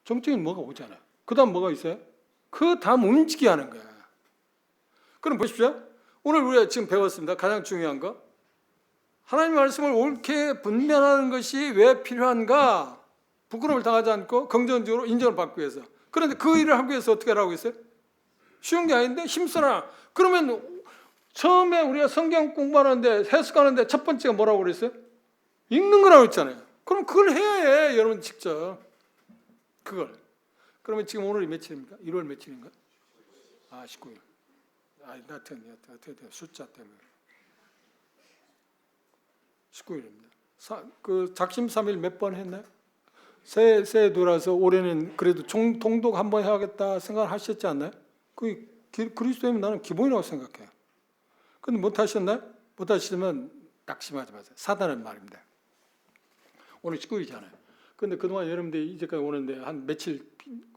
S1: 정적인 뭐가 오잖아요. 그 다음 뭐가 있어요? 그 다음 움직이게 하는 거야. 그럼 보십시오. 오늘 우리가 지금 배웠습니다. 가장 중요한 거. 하나님의 말씀을 옳게 분별하는 것이 왜 필요한가? 부끄러움을 당하지 않고 긍정적으로 인정을 받기 위해서. 그런데 그 일을 하기 위해서 어떻게 하라고 했어요? 쉬운 게 아닌데 힘써라. 그러면 처음에 우리가 성경 공부하는데 해석하는데 첫 번째가 뭐라고 그랬어요? 읽는 거라고 했잖아요. 그럼 그걸 해야 해. 여러분 직접. 그걸. 그러면 지금 오늘이 며칠입니까? 1월 며칠인가? 19일. 어떻게 숫자 때문에. 19일입니다. 그 작심삼일 몇 번 했나요? 새해 들어서 올해는 그래도 통독 한번 해야겠다 생각을 하셨지 않나요? 그 그리스도이면 나는 기본이라고 생각해요. 근데 못 하셨나요? 못 하시면 낙심하지 마세요. 사단은 말입니다. 오늘 19일이잖아요. 근데 그동안 여러분들이 이제까지 오는데 한 며칠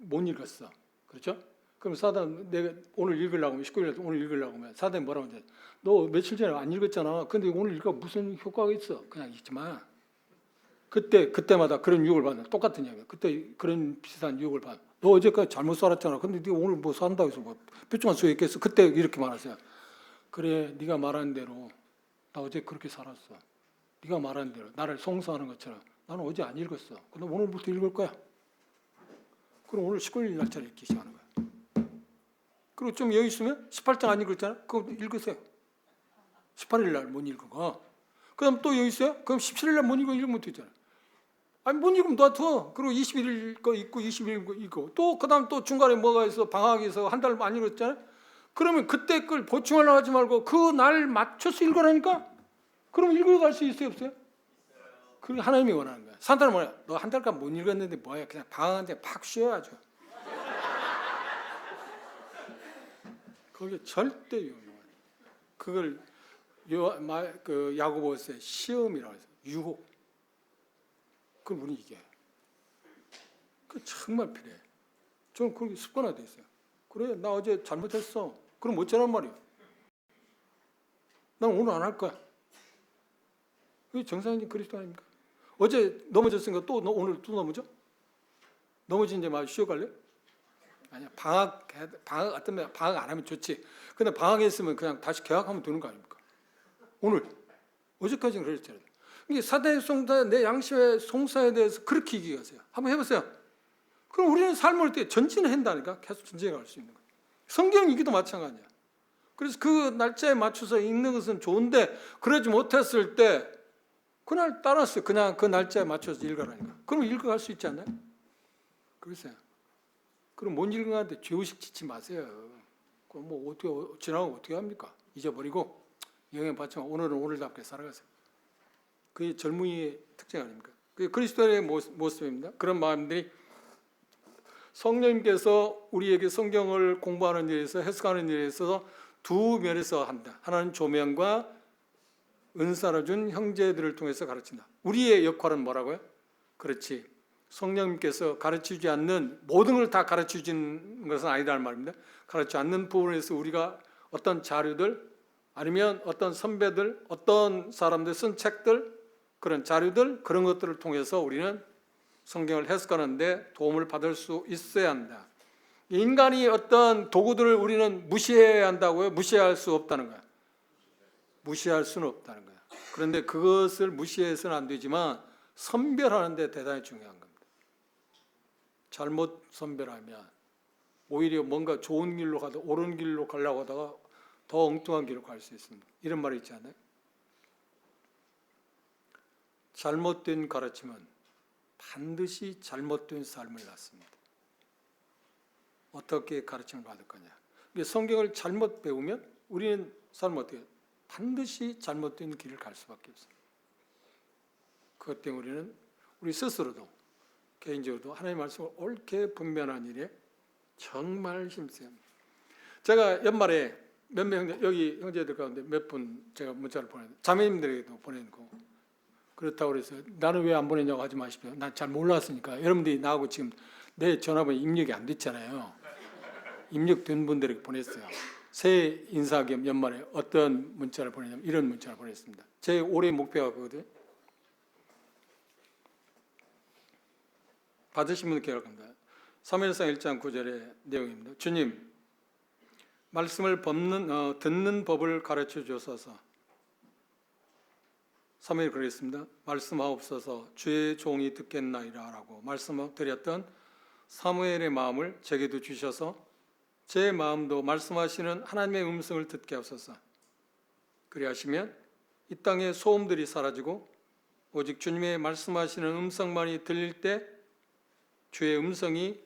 S1: 못 읽었어. 그렇죠? 그럼 사단 내가 오늘 읽으려고 하면 19일에 오늘 읽으려고 하면 사단이 뭐라고 하는지 너 며칠 전에 안 읽었잖아. 근데 오늘 읽어 무슨 효과가 있어? 그냥 읽지 마. 그때마다 그런 유혹을 받는 똑같은 얘기예요. 그때 그런 비슷한 유혹을 받는 너 어제까지 잘못 살았잖아. 근데 네가 오늘 뭐 산다고 해서 뭐 몇 주만 수익했어. 그때 이렇게 말하세요. 그래, 네가 말한 대로 나 어제 그렇게 살았어. 네가 말한 대로 나를 송사하는 것처럼 나는 어제 안 읽었어. 근데 오늘부터 읽을 거야. 그럼 오늘 19일 날짜를 읽기 시작하는 거야. 그리고 좀 여유 있으면 18장 안 읽었잖아. 그거 읽으세요. 18일 날 못 읽어. 그다음 또 여유 있어요? 그럼 17일 날 못 읽으면 되잖아. 아니 못 읽으면 놔둬. 그리고 21일 거 읽고 20일 거 읽고 또 그다음 또 중간에 뭐가 있어 방학에서 한 달 안 읽었잖아. 그러면 그때 걸 보충하려고 하지 말고 그 날 맞춰서 읽으라니까. 그럼 읽어갈 수 있어요 없어요? 그게 하나님이 원하는 거야. 산타는 뭐야? 너 한 달간 못 읽었는데 뭐야? 그냥 방학한테 팍 쉬어야죠. 그게 절대 유혹이야. 그걸 그 야고보서의 시험이라고 해서 유혹. 그걸 우리 이겨요. 그 정말 필요해. 저는 그렇게 습관화돼 있어요. 그래, 나 어제 잘못했어. 그럼 어쩌란 말이야? 난 오늘 안 할 거야. 그게 정상적인 그리스도 아닙니까? 어제 넘어졌으니까 또 오늘 또 넘어져? 넘어진 이제 막 쉬어갈래? 아니야. 방학 어떤 방학 안 하면 좋지. 근데 방학했으면 그냥 다시 개학하면 되는 거 아닙니까? 오늘 어제까지는 그랬잖아요. 이게 사대 송사 내 양심의 송사에 대해서 그렇게 얘기하세요. 한번 해보세요. 그럼 우리는 삶을 때 전진을 한다니까 계속 전진해 갈 수 있는 거예요. 성경 읽기도 마찬가지야. 그래서 그 날짜에 맞춰서 읽는 것은 좋은데 그러지 못했을 때 그날 따라서 그냥 그 날짜에 맞춰서 읽으라니까. 그럼 읽어갈 수 있지 않나요? 그러세요. 그럼 못 읽은한테 죄의식 짓지 마세요. 그럼 뭐 어떻게 지나가면 어떻게 합니까? 잊어버리고 영향 받지만 오늘은 오늘답게 살아가세요. 그게 젊은이의 특징 아닙니까? 그게 그리스도의 모습입니다. 그런 마음들이 성령님께서 우리에게 성경을 공부하는 일에서 해석하는 일에 있어서 두 면에서 한다. 하나는 조명과 은사를 준 형제들을 통해서 가르친다. 우리의 역할은 뭐라고요? 그렇지. 성령님께서 가르치지 않는 모든 걸 다 가르치는 것은 아니다는 말입니다. 가르치지 않는 부분에서 우리가 어떤 자료들 아니면 어떤 선배들, 어떤 사람들 쓴 책들, 그런 자료들, 그런 것들을 통해서 우리는 성경을 해석하는데 도움을 받을 수 있어야 한다. 인간이 어떤 도구들을 우리는 무시해야 한다고요? 무시할 수 없다는 거야. 무시할 수는 없다는 거야. 그런데 그것을 무시해서는 안 되지만 선별하는 데 대단히 중요한 겁니다. 잘못 선별하면 오히려 뭔가 좋은 길로 가다 옳은 길로 가려고 하다가 더 엉뚱한 길로 갈 수 있습니다. 이런 말이 있지 않나요? 잘못된 가르침은 반드시 잘못된 삶을 낳습니다. 어떻게 가르침을 받을 거냐? 성경을 잘못 배우면 우리는 삶을 어떻게 해요? 반드시 잘못된 길을 갈 수밖에 없습니다. 그것 때문에 우리는 우리 스스로도 개인적으로도 하나님의 말씀을 옳게 분별하는 일에 정말 힘써야 합니다. 제가 연말에 몇몇 형제, 여기 형제들 가운데 몇 분 제가 문자를 보냈는데 자매님들에게도 보내고 그렇다고 그래서 나는 왜 안 보냈냐고 하지 마십시오. 난 잘 몰랐으니까. 여러분들이 나하고 지금 내 전화번호 입력이 안 됐잖아요. 입력된 분들에게 보냈어요. 새해 인사 겸 연말에 어떤 문자를 보내냐면 이런 문자를 보냈습니다. 제 올해 목표가 그거거든요. 받으신 분들 기억합니다. 사무엘상 1장 9절의 내용입니다. 주님, 말씀을 듣는 법을 가르쳐 주소서. 사무엘이 그랬습니다. 말씀하옵소서 주의 종이 듣겠나이다 라고 말씀드렸던 사무엘의 마음을 제게도 주셔서 제 마음도 말씀하시는 하나님의 음성을 듣게 하소서. 그리하시면 이 땅의 소음들이 사라지고 오직 주님의 말씀하시는 음성만이 들릴 때 주의 음성이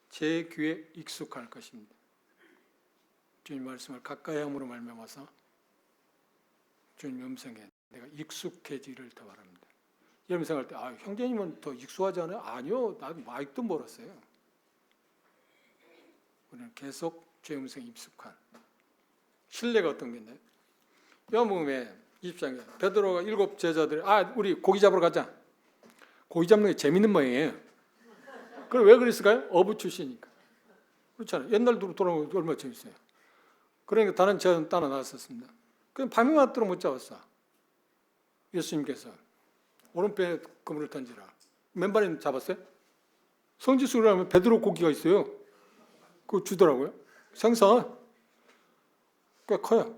S1: 제 귀에 익숙할 것입니다. 주님 말씀을 가까이 함으로 말미암아서 주님 음성에 내가 익숙해지기를 더 바랍니다. 여러분 생각할 때 형제님은 더 익숙하지 않아요? 아니요. 나도 아직도 멀었어요. 우리는 계속 주의 음성에 익숙한 신뢰가 어떤 게 있나요? 요한복음에 20장에 베드로가 7 제자들 우리 고기 잡으러 가자. 고기 잡는 게 재밌는 모양이에요. 그럼 왜 그랬을까요? 어부 출신이니까. 그렇잖아요. 옛날로 돌아오면 얼마나 재밌어요. 그러니까 다른 제자는 따라 나왔었습니다. 그럼 밤이 맞도록 못 잡았어. 예수님께서 오른편에 그물을 던지라. 맨발에 잡았어요? 성지순례 하면 베드로 고기가 있어요. 그거 주더라고요. 생선 꽤 커요.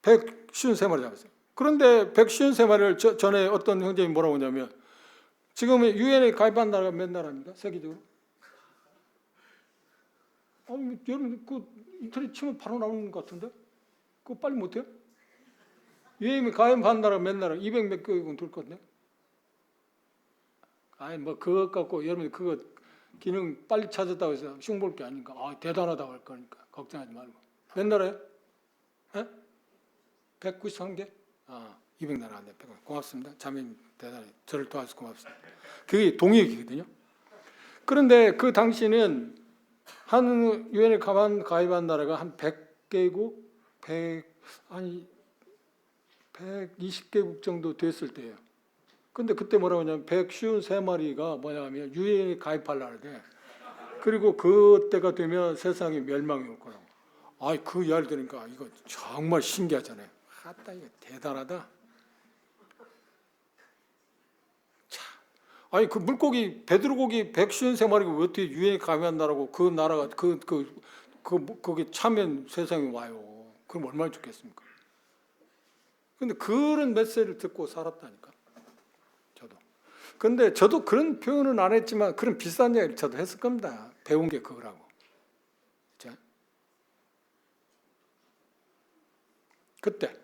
S1: 153마리 잡았어요. 그런데 153마리를 전에 어떤 형제님이 뭐라고 하냐면 지금 유엔에 가입한 나라가 몇 나라입니까? 세계적으로? 아니, 여러분 그 인터넷 치면 바로 나오는 것 같은데? 그거 빨리 못해요? 유엔에 가입한 나라가 몇 나라? 200 몇 개국은 될 건데? 아니 뭐 그것 갖고 여러분 그거 기능 빨리 찾았다고 해서 흉볼 게 아닌가? 아 대단하다고 할 거니까 걱정하지 말고. 몇 나라예요? 193개? 200나라 안 돼. 고맙습니다. 자매님 대단히 저를 도와줘서 고맙습니다. 그게 동역이거든요. 그런데 그 당시는 한 유엔에 가입한 나라가 한 100개국, 120개국 정도 됐을 때예요. 근데 그때 뭐라고 하냐면 153마리가 뭐냐면 유엔에 가입하려고 돼. 그리고 그때가 되면 세상이 멸망이 올 거라고. 아이 그 이야기를 들으니까 이거 정말 신기하잖아요. 아따 이거 대단하다. 참, 아니 그 물고기 베드로고기 153마리가 왜 어떻게 유엔에 가입한다라고 그 나라가 거기 차면 세상에 와요. 그럼 얼마나 좋겠습니까? 근데 그런 메시지를 듣고 살았다니까. 근데 저도 그런 표현은 안 했지만 그런 비슷한 이야기를 저도 했을 겁니다. 배운 게 그거라고. 자, 그때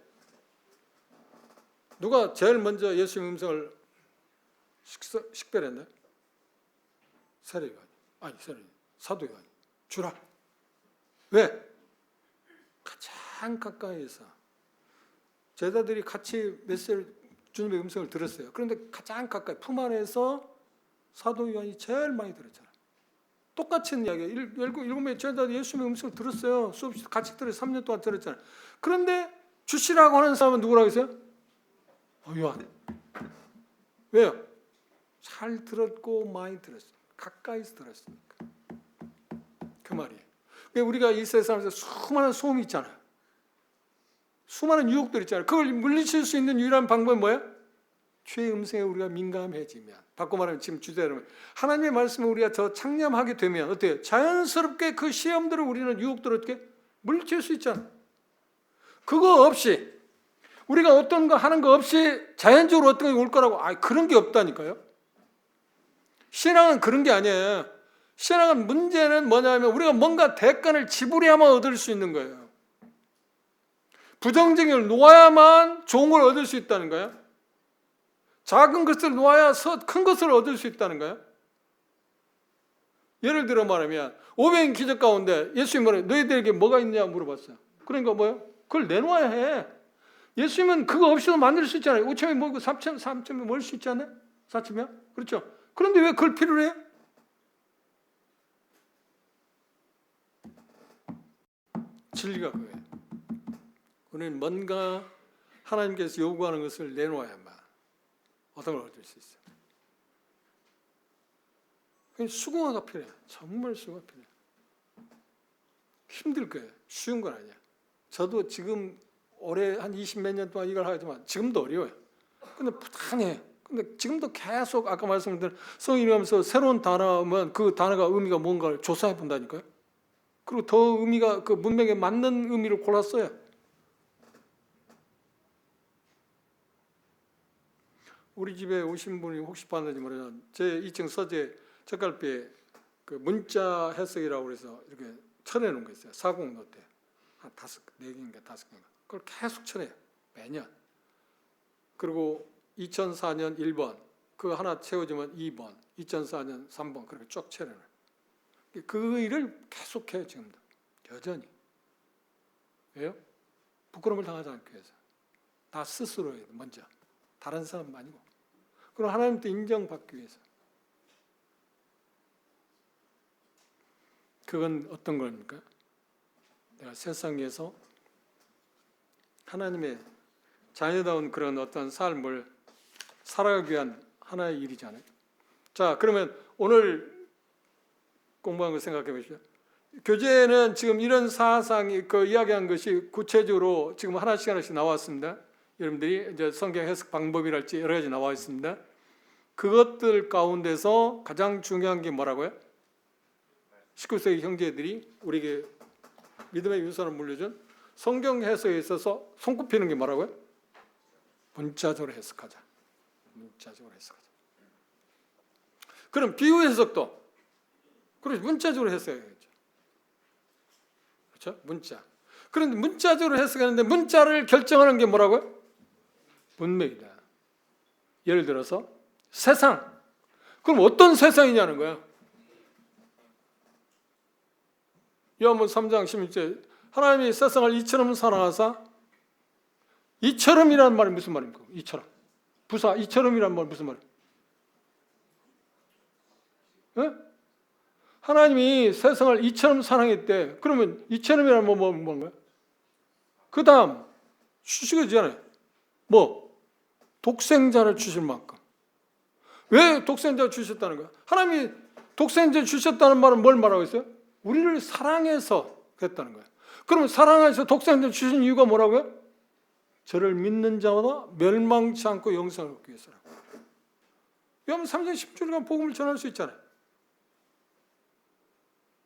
S1: 누가 제일 먼저 예수님 음성을 식별했나요? 세례요한이. 아니 사도 요한이. 주라. 왜? 가장 가까이에서 제자들이 같이 메시지를 주님의 음성을 들었어요. 그런데 가장 가까이 품 안에서 사도 요한이 제일 많이 들었잖아요. 똑같은 이야기예요. 일곱 명의 제자들이 예수님의 음성을 들었어요. 수업 같이 들어요. 3년 동안 들었잖아요. 그런데 주시라고 하는 사람은 누구라고 했어요? 요한. 왜요? 잘 들었고 많이 들었어요. 가까이서 들었으니까. 그 말이에요. 우리가 이 세상에서 수많은 소음이 있잖아요. 수많은 유혹들 있잖아요. 그걸 물리칠 수 있는 유일한 방법은 뭐예요? 주의 음성에 우리가 민감해지면, 바꿔 말하면 지금 주제로 하나님의 말씀을 우리가 더 창념하게 되면 어때요? 자연스럽게 그 시험들을 우리는 유혹들을 어떻게 물리칠 수 있잖아요. 그거 없이 우리가 어떤 거 하는 거 없이 자연적으로 어떤 게 올 거라고 그런 게 없다니까요. 신앙은 그런 게 아니에요. 신앙은 문제는 뭐냐면 우리가 뭔가 대가를 지불해야만 얻을 수 있는 거예요. 부정적인 걸 놓아야만 좋은 걸 얻을 수 있다는 거예요. 작은 것을 놓아야 큰 것을 얻을 수 있다는 거예요. 예를 들어 말하면 500인 기적 가운데 예수님이 뭐래요? 너희들에게 뭐가 있냐 물어봤어요. 그러니까 뭐예요? 그걸 내놓아야 해. 예수님은 그거 없이도 만들 수 있잖아요. 5천명 모이고 3천명 모일 수 있잖아요. 4천명? 그렇죠. 그런데 왜 그걸 필요로 해요? 진리가 그거예요. 우리는 뭔가 하나님께서 요구하는 것을 내놓아야만 어떤 걸 얻을 수 있어요. 수고가 필요해요. 정말 수고가 필요해요. 힘들 거예요. 쉬운 건 아니야. 저도 지금 올해 한 20몇 년 동안 이걸 하지만 지금도 어려워요. 근데 부단해요. 근데 지금도 계속 아까 말씀드린 성인이 하면서 새로운 단어면 그 단어가 의미가 뭔가를 조사해 본다니까요. 그리고 더 의미가 그 문맥에 맞는 의미를 골랐어요. 우리 집에 오신 분이 혹시 봤는지 모르지만 제 2층 서재 책갈피에 그 문자 해석이라고 그래서 이렇게 쳐내놓은 거 있어요. 40 노트 한 4개인가 5개인가 그걸 계속 쳐내요. 매년. 그리고 2004년 1번 그거 하나 채워주면 2번 2004년 3번 그렇게 쭉 쳐내놔요. 그 일을 계속해요. 지금도 여전히. 왜요? 부끄러움을 당하지 않기 위해서. 나 스스로예요. 먼저. 다른 사람 아니고. 그럼 하나님께 인정받기 위해서. 그건 어떤 겁니까? 내가 세상에서 하나님의 자녀다운 그런 어떤 삶을 살아가기 위한 하나의 일이잖아요. 자, 그러면 오늘 공부한 거 생각해 보시죠. 교재에는 지금 이런 사상이 그 이야기한 것이 구체적으로 지금 하나씩 나왔습니다. 여러분들이 이제 성경 해석 방법이랄지 여러 가지 나와 있습니다. 그것들 가운데서 가장 중요한 게 뭐라고요? 19세기 형제들이 우리에게 믿음의 유산을 물려준 성경 해석에 있어서 손꼽히는 게 뭐라고요? 문자적으로 해석하자. 문자적으로 해석하자. 그럼 비유 해석도 그렇죠. 문자적으로 해석해야겠죠. 그렇죠? 문자. 그런데 문자적으로 해석하는데 문자를 결정하는 게 뭐라고요? 문맥이다. 예를 들어서 세상. 그럼 어떤 세상이냐는 거야. 요한복음 3장 16절 하나님이 세상을 이처럼 사랑하사 이처럼이라는 말이 무슨 말입니까? 이처럼. 부사 이처럼이라는 말이 무슨 말이에요? 네? 하나님이 세상을 이처럼 사랑했대. 그러면 이처럼이라는 뭔가요? 그 다음 주시잖아요. 뭐? 독생자를 주실 만큼. 왜 독생자를 주셨다는 거야? 하나님이 독생자를 주셨다는 말은 뭘 말하고 있어요? 우리를 사랑해서 그랬다는 거예요. 그러면 사랑해서 독생자를 주신 이유가 뭐라고요? 저를 믿는 자마다 멸망치 않고 영생을 얻기 위해서라고. 요한복음 3장 10절간 복음을 전할 수 있잖아요.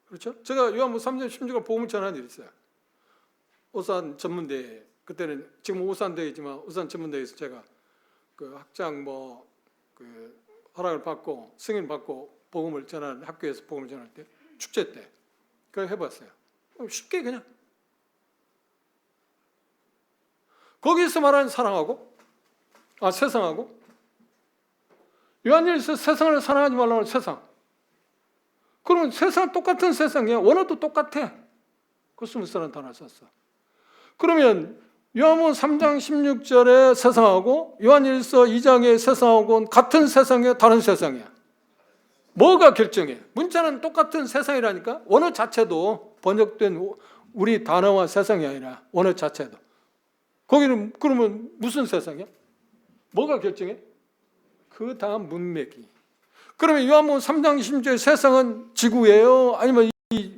S1: 그렇죠? 제가 요한복음 3장 10절간 복음을 전한 일이 있어요. 오산 전문대회, 그때는 지금 오산대회지만 오산 전문대회에서 제가 그 학장 그 허락을 받고 승인 받고 복음을 전하는 학교에서 복음을 전할 때 축제 때 그걸 해봤어요. 쉽게 그냥 거기서 말하는 사랑하고 세상하고 요한일서 세상을 사랑하지 말라고 하는 세상. 그러면 세상 똑같은 세상이야. 원어도 똑같아. 코스모스라는 단어를 썼어. 그러면 요한복음 3장 16절에 세상하고 요한일서 2장의 세상하고는 같은 세상이야, 다른 세상이야. 뭐가 결정해? 문자는 똑같은 세상이라니까. 원어 자체도 번역된 우리 단어와 세상이 아니라 원어 자체도. 거기는 그러면 무슨 세상이야? 뭐가 결정해? 그 다음 문맥이. 그러면 요한복음 3장 16절 세상은 지구예요? 아니면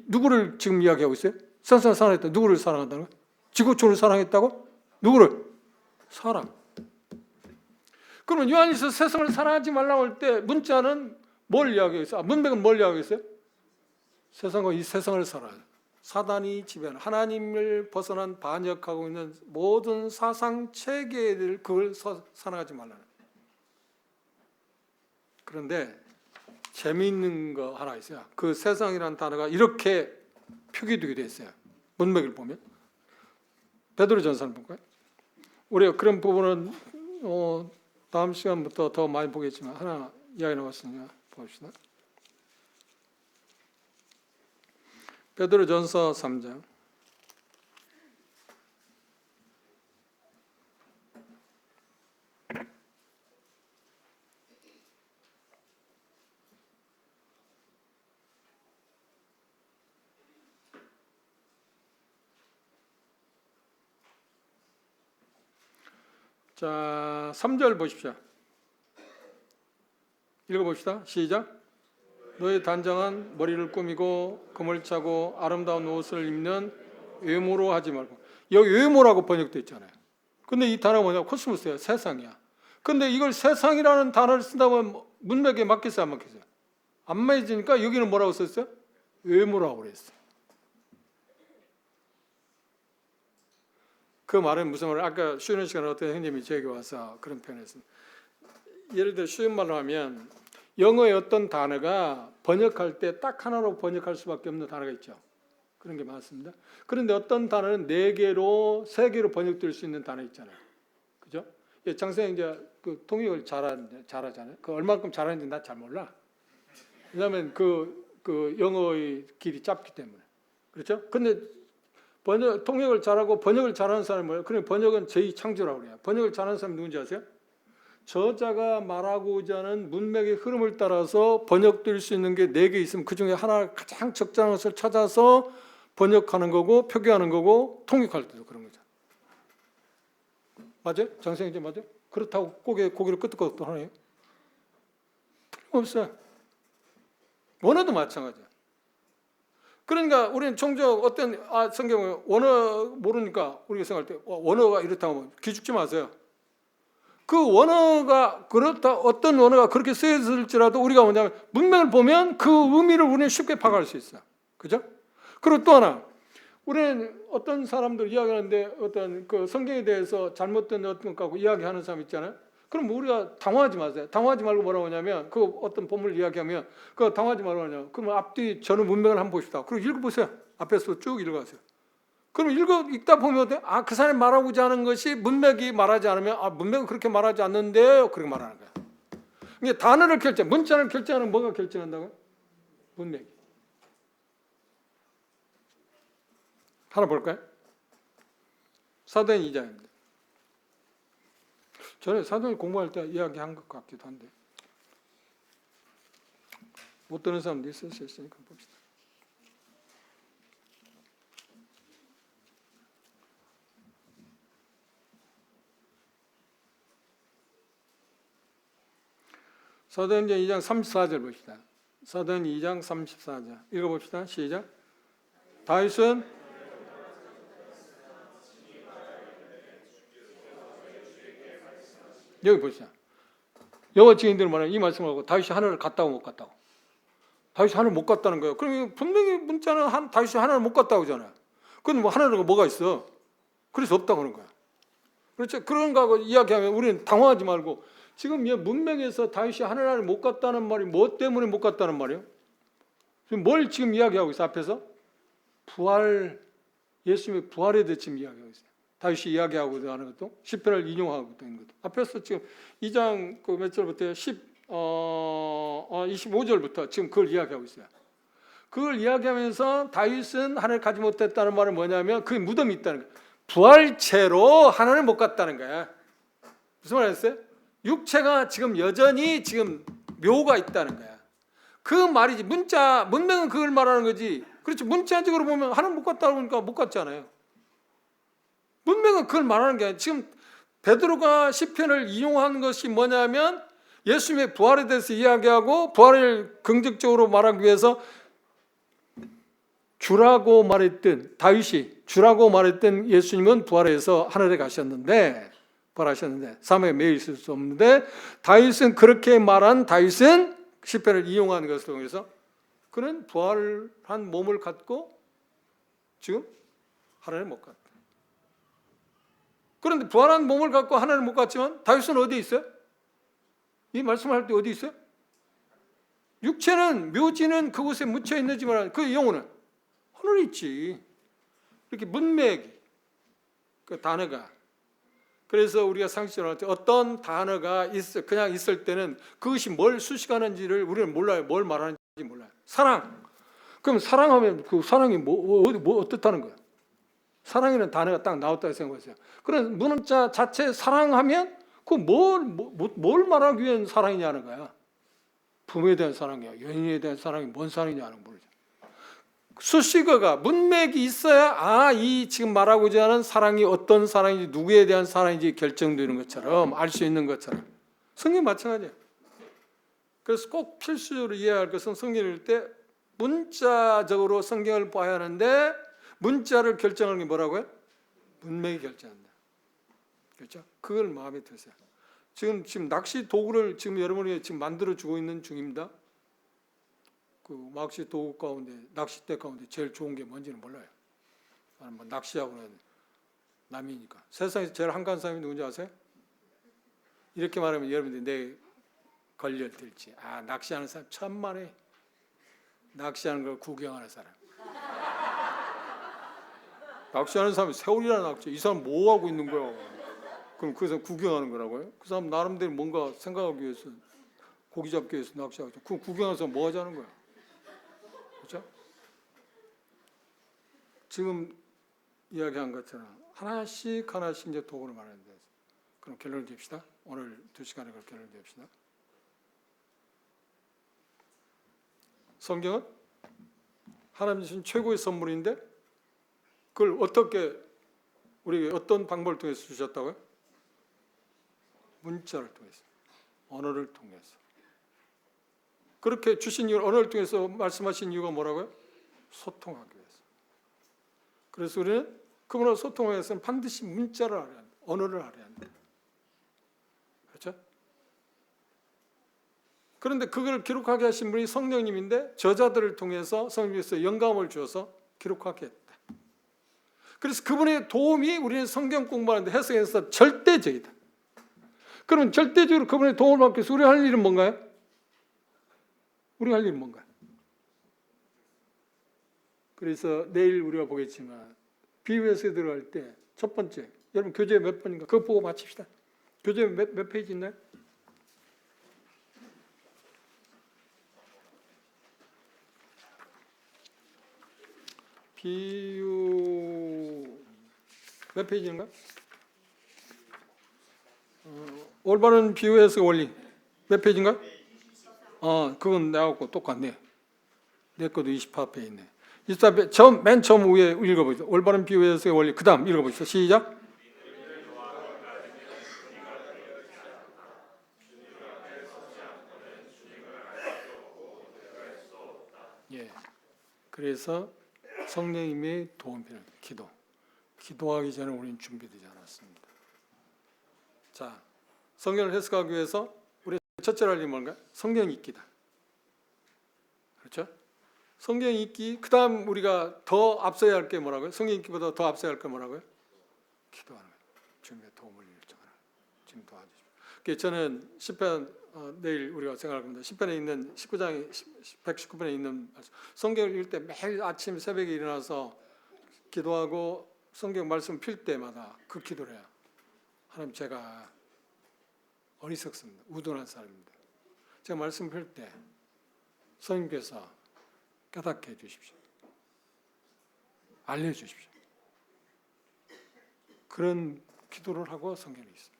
S1: 누구를 지금 이야기하고 있어요? 세상을 사랑했다. 누구를 사랑한다는 거야? 지구촌을 사랑했다고? 누구를? 사랑. 그러면 요한일서 세상을 사랑하지 말라고 할 때 문자는 뭘 이야기하고 있어요? 문맥은 뭘 이야기하고 있어요? 세상과 이 세상을 사랑하는 사단이 지배하는 하나님을 벗어난 반역하고 있는 모든 사상 체계를 그걸 사랑하지 말라는. 그런데 재미있는 거 하나 있어요. 그 세상이라는 단어가 이렇게 표기되게 돼 있어요. 문맥을 보면. 베드로전서를 볼까요? 우리가 그런 부분은 다음 시간부터 더 많이 보겠지만 하나 이야기 나왔으니까 봅시다. 베드로전서 3장. 자, 3절 보십시오. 읽어봅시다. 시작. 너의 단장한 머리를 꾸미고 금을 차고 아름다운 옷을 입는 외모로 하지 말고. 여기 외모라고 번역되어 있잖아요. 근데 이 단어가 뭐냐? 코스모스야. 세상이야. 근데 이걸 세상이라는 단어를 쓴다면 문맥에 맞겠어요? 안 맞겠어요? 안 맞으니까 여기는 뭐라고 썼어요? 외모라고 그랬어요. 그 말은 무슨 말을 아까 쉬는 시간에 어떤 형님이 저에게 와서 그런 표현을 했습니다. 예를 들어 쉬운 말로 하면 영어의 어떤 단어가 번역할 때 딱 하나로 번역할 수밖에 없는 단어가 있죠. 그런 게 많습니다. 그런데 어떤 단어는 4개로 3개로 번역될 수 있는 단어 있잖아요. 그죠? 장선생 이제 그 통역을 잘하잖아요. 그 얼마큼 잘하는지 나 잘 몰라. 왜냐하면 그 영어의 길이 짧기 때문에. 그렇죠? 근데 통역을 잘하고 번역을 잘하는 사람이 뭐예요? 그럼 번역은 제2창조라고 그래요. 번역을 잘하는 사람이 누군지 아세요? 저자가 말하고자 하는 문맥의 흐름을 따라서 번역될 수 있는 게 4개 있으면 그중에 하나 가장 적절한 것을 찾아서 번역하는 거고 표기하는 거고 통역할 때도 그런 거죠. 맞아요? 장생이제 맞아요? 그렇다고 고개를 끄덕끄덕 하네요. 틀림없어요. 원어도 마찬가지야. 그러니까 우리는 종종 어떤 성경을 원어 모르니까 우리가 생각할 때 원어가 이렇다고 하면 기죽지 마세요. 그 원어가 그렇다, 어떤 원어가 그렇게 쓰여졌을지라도 우리가 뭐냐면 문맥을 보면 그 의미를 우리는 쉽게 파악할 수 있어. 그죠? 그리고 또 하나, 우리는 어떤 사람들 이야기하는데 어떤 그 성경에 대해서 잘못된 어떤 것하고 이야기하는 사람 있잖아요. 그럼 우리가 당황하지 마세요. 당황하지 말고 뭐라고 하냐면 그 어떤 본문을 이야기하면 그 당황하지 말고 하냐면 그러면 앞뒤 전후 문맥을 한번 봅시다. 그리고 읽어보세요. 앞에서 쭉 읽어가세요. 그럼 읽다 보면 어때? 아, 그 사람이 말하고자 하는 것이 문맥이 말하지 않으면 아, 문맥은 그렇게 말하지 않는데요. 그렇게 말하는 거야. 이게 단어를 결정, 문자를 결정하는 뭐가 결정한다고요? 문맥이. 하나 볼까요? 사도행 2장입니다. 전에 사도행 공부할 때 이야기한 것 같기도 한데 못 듣는 사람도 있을 수 있으니까 봅시다. 사도행전 2장 34절 봅시다. 사도행 2장 34절 읽어봅시다. 시작. 다윗은 여기 보시죠. 여호와 증인들은 말하는 이 말씀을 하고 다윗이 하늘을 갔다고 못 갔다고. 다윗이 하늘 못 갔다는 거예요. 그럼 분명히 문자는 다윗이 하늘을 못 갔다고 하잖아요. 그건 뭐 하늘에 뭐가 있어? 그래서 없다고 하는 거야. 그렇죠? 그런 거하고 이야기하면 우리는 당황하지 말고 지금 문맥에서 다윗이 하늘을 못 갔다는 말이 뭐 때문에 못 갔다는 말이에요? 지금 뭘 지금 이야기하고 있어 앞에서? 부활, 예수님의 부활에 대해 지금 이야기하고 있어요. 다윗이 이야기하고 하는 것도 시편을 인용하고 있는 것도 앞에서 지금 2장 그 몇 절부터 25절부터 지금 그걸 이야기하고 있어요. 그걸 이야기하면서 다윗은 하늘을 가지 못했다는 말은 뭐냐면 그 무덤이 있다는 거예요. 부활체로 하늘을 못 갔다는 거야. 무슨 말이었어요? 육체가 지금 여전히 지금 묘가 있다는 거야. 그 말이지. 문맥은 그걸 말하는 거지. 그렇지. 문자적으로 보면 하늘 못 갔다고 하니까 못 갔잖아요. 문맥은 그걸 말하는 게 아니라 지금 베드로가 시편을 이용한 것이 뭐냐면 예수님의 부활에 대해서 이야기하고 부활을 긍정적으로 말하기 위해서 주라고 말했던 다윗이 주라고 말했던 예수님은 부활해서 하늘에 가셨는데 부활하셨는데 사막에 매여 있을 수 없는데 다윗은 그렇게 말한 다윗은 시편을 이용하는 것을 통해서 그는 부활한 몸을 갖고 지금 하늘에 못 갔다. 그런데 부활한 몸을 갖고 하늘에 못 갔지만 다윗은 어디 있어요? 이 말씀을 할 때 어디 있어요? 육체는 묘지는 그곳에 묻혀 있는지만 그 영혼은 하늘에 있지. 이렇게 문맥이 그 단어가 그래서 우리가 상식적으로 할 때 어떤 단어가 그냥 있을 때는 그것이 뭘 수식하는지를 우리는 몰라요. 뭘 말하는지 몰라요. 사랑. 그럼 사랑하면 그 사랑이 뭐 어떻다는 거야? 사랑이라는 단어가 딱 나왔다고 생각하세요. 그런 문자 자체 사랑하면 그 뭘 말하기 위한 사랑이냐는 거야. 부모에 대한 사랑이야, 연인에 대한 사랑이 뭔 사랑이냐는 모르죠. 수식어가 문맥이 있어야 이 지금 말하고자 하는 사랑이 어떤 사랑인지 누구에 대한 사랑인지 결정되는 것처럼 알 수 있는 것처럼 성경 마찬가지예요. 그래서 꼭 필수적으로 이해할 것은 성경을 읽을 때 문자적으로 성경을 봐야 하는데 문자를 결정하는 게 뭐라고요? 문맥이 결정한다. 그렇죠? 그걸 마음에 드세요. 지금 낚시 도구를 지금 여러분이 지금 만들어 주고 있는 중입니다. 그 낚시 도구 가운데 낚싯대 가운데 제일 좋은 게 뭔지는 몰라요. 뭐 낚시하고는 남이니까. 세상에서 제일 한가한 사람이 누군지 아세요? 이렇게 말하면 여러분들이 내 걸려들지. 낚시하는 사람 천만에 낚시하는 걸 구경하는 사람. 낚시하는 사람이 세월이나 낚시. 이 사람 뭐 하고 있는 거야? 그럼 그 사람 구경하는 거라고요? 그 사람 나름대로 뭔가 생각하기 위해서 고기 잡기 위해서 낚시하고 그 구경해서 뭐 하자는 거야? 그렇죠? 지금 이야기한 것처럼 하나씩 이제 도구를 말하는데 그럼 결론을 냅시다. 오늘 2시간에 그 결론을 냅시다. 성경은 하나님 주신 최고의 선물인데 그걸 어떻게 우리에게 어떤 방법을 통해서 주셨다고요? 문자를 통해서, 언어를 통해서. 그렇게 주신 이유, 언어를 통해서 말씀하신 이유가 뭐라고요? 소통하기 위해서. 그래서 우리는 그분과 소통하기 위해서는 반드시 문자를 알아야 한다. 언어를 알아야 한다. 그런데 그걸 기록하게 하신 분이 성령님인데 저자들을 통해서 성령님께서 영감을 주어서 기록하게 했다. 그래서 그분의 도움이 우리는 성경 공부하는데 해석에서 절대적이다. 그러면 절대적으로 그분의 도움을 받기 위해서 우리가 할 일은 뭔가요? 우리가 할 일은 뭔가요? 그래서 내일 우리가 보겠지만 비유해석에 들어갈 때 첫 번째, 여러분 교재 몇 번인가? 그거 보고 마칩시다. 교재 몇 페이지 있나요? 비유 몇 페이지인가? 올바른 비유 해석 원리 몇 페이지인가? 그건 나하고 똑같네. 내 것도 28페이지 있네. 24페이지 맨 처음 위에 읽어보죠. 올바른 비유 해석의 원리. 그 다음 읽어보시죠. 시작. 예. 그래서 성령님의 도움 필요. 기도하기 전에 우리는 준비되지 않았습니다. 자, 성경을 해석하기 위해서 우리 첫째로 할 일이 뭔가요? 성경 읽기다. 그렇죠? 성경 읽기. 그 다음 우리가 더 앞서야 할 게 뭐라고요? 성경 읽기보다 더 앞서야 할 게 뭐라고요? 기도하는 거예요. 주님의 도움을 요청하라. 지금 도와주십시오. 저는 시편 내일 우리가 생각할 겁니다. 시편에 있는 19장 119편에 있는 성경을 읽을 때 매일 아침 새벽에 일어나서 기도하고 성경 말씀 필 때마다 그 기도를 해요. 하나님, 제가 어리석습니다. 우둔한 사람입니다. 제가 말씀 필 때 성령께서 깨닫게 해주십시오. 알려주십시오. 그런 기도를 하고 성경에 있습니다.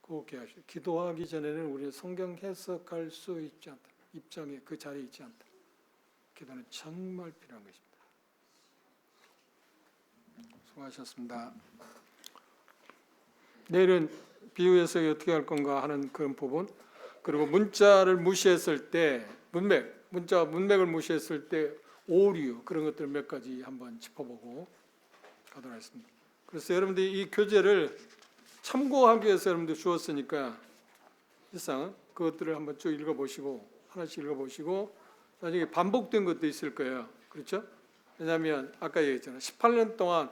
S1: 꼭 기억하십시오. 기도하기 전에는 우리는 성경 해석할 수 있지 않다. 입장에 그 자리에 있지 않다. 기도는 정말 필요한 것입니다. 수고하셨습니다. 내일은 비유 해석이 어떻게 할 건가 하는 그런 부분, 그리고 문자를 무시했을 때 문맥을 무시했을 때 오류, 그런 것들 몇 가지 한번 짚어보고 가도록 하겠습니다. 그래서 여러분들이 이 교재를 참고하기 위해서 여러분들 주었으니까 일상 그것들을 한번 쭉 읽어보시고 하나씩 읽어보시고 나중에 반복된 것도 있을 거예요. 그렇죠? 왜냐하면 아까 얘기했잖아요. 18년 동안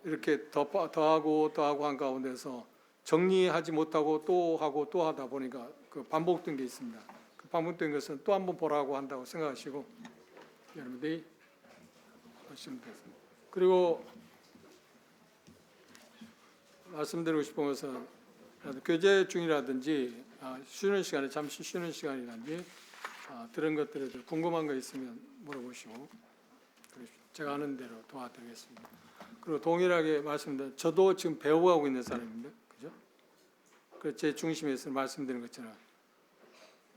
S1: 이렇게 더하고 한 가운데서 정리하지 못하고 또 하고 또 하다 보니까 그 반복된 게 있습니다. 그 반복된 것은 또 한번 보라고 한다고 생각하시고 여러분들이 하시면 되겠습니다. 그리고 말씀드리고 싶은 것은 교재 중이라든지 쉬는 시간에 잠시 쉬는 시간이라든지 들은 것들에 대해 궁금한 거 있으면 물어보시고 제가 아는 대로 도와드리겠습니다. 그리고 동일하게 말씀드린 저도 지금 배워가고 있는 사람입니다. 그죠? 그 제 중심에서 말씀드린 것처럼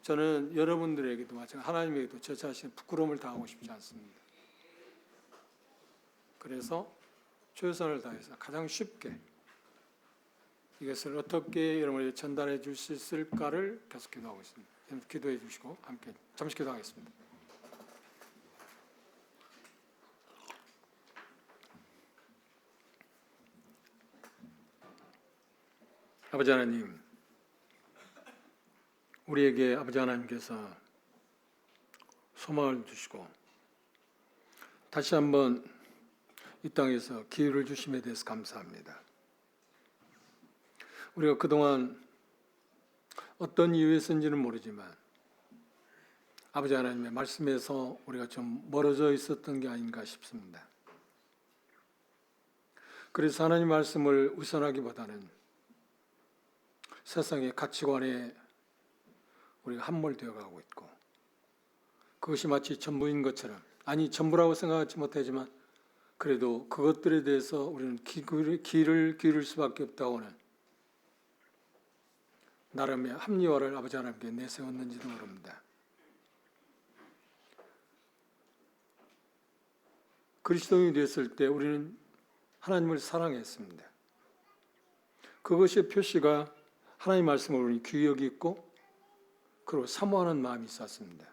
S1: 저는 여러분들에게도 마찬가지 하나님에게도 저 자신의 부끄러움을 당하고 싶지 않습니다. 그래서 최선을 다해서 가장 쉽게 이것을 어떻게 여러분에게 전달해 줄 수 있을까를 계속 기도하고 있습니다. 기도해 주시고 함께 잠시 기도하겠습니다. 아버지 하나님, 우리에게 아버지 하나님께서 소망을 주시고 다시 한번 이 땅에서 기회를 주심에 대해서 감사합니다. 우리가 그동안 어떤 이유에서인지는 모르지만 아버지 하나님의 말씀에서 우리가 좀 멀어져 있었던 게 아닌가 싶습니다. 그래서 하나님 말씀을 우선하기보다는 세상의 가치관에 우리가 함몰되어 가고 있고 그것이 마치 전부인 것처럼, 아니 전부라고 생각하지 못하지만 그래도 그것들에 대해서 우리는 귀를 기울일 수밖에 없다고 하는 나름의 합리화를 아버지 하나님께 내세웠는지도 모릅니다. 그리스도인이 되었을 때 우리는 하나님을 사랑했습니다. 그것의 표시가 하나님 말씀을 우리 귀히 여기고 그리고 사모하는 마음이 있었습니다.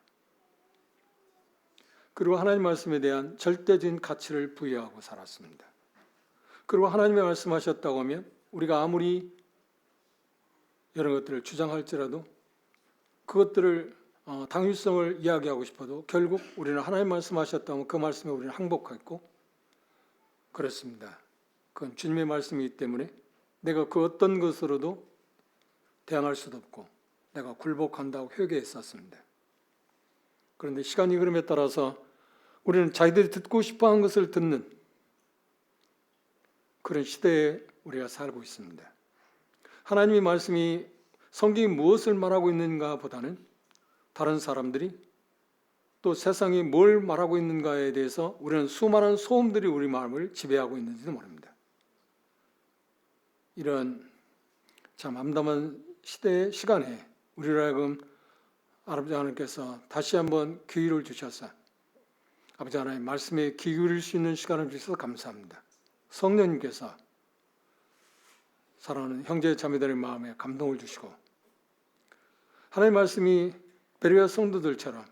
S1: 그리고 하나님 말씀에 대한 절대적인 가치를 부여하고 살았습니다. 그리고 하나님의 말씀하셨다고 하면 우리가 아무리 이런 것들을 주장할지라도 그것들을 당위성을 이야기하고 싶어도 결국 우리는 하나님 말씀하셨다면 그 말씀에 우리는 항복했고 그렇습니다. 그건 주님의 말씀이기 때문에 내가 그 어떤 것으로도 대항할 수도 없고 내가 굴복한다고 회개했었습니다. 그런데 시간이 흐름에 따라서 우리는 자기들이 듣고 싶어하는 것을 듣는 그런 시대에 우리가 살고 있습니다. 하나님의 말씀이 성경이 무엇을 말하고 있는가 보다는 다른 사람들이 또 세상이 뭘 말하고 있는가에 대해서 우리는 수많은 소음들이 우리 마음을 지배하고 있는지도 모릅니다. 이런 참 암담한 시대의 시간에 우리로 하여금 아버지 하나님께서 다시 한번 기회를 주셔서 아버지 하나님 말씀에 귀 기울일 수 있는 시간을 주셔서 감사합니다. 성령님께서 사랑하는 형제 자매들의 마음에 감동을 주시고 하나님 말씀이 베레아 성도들처럼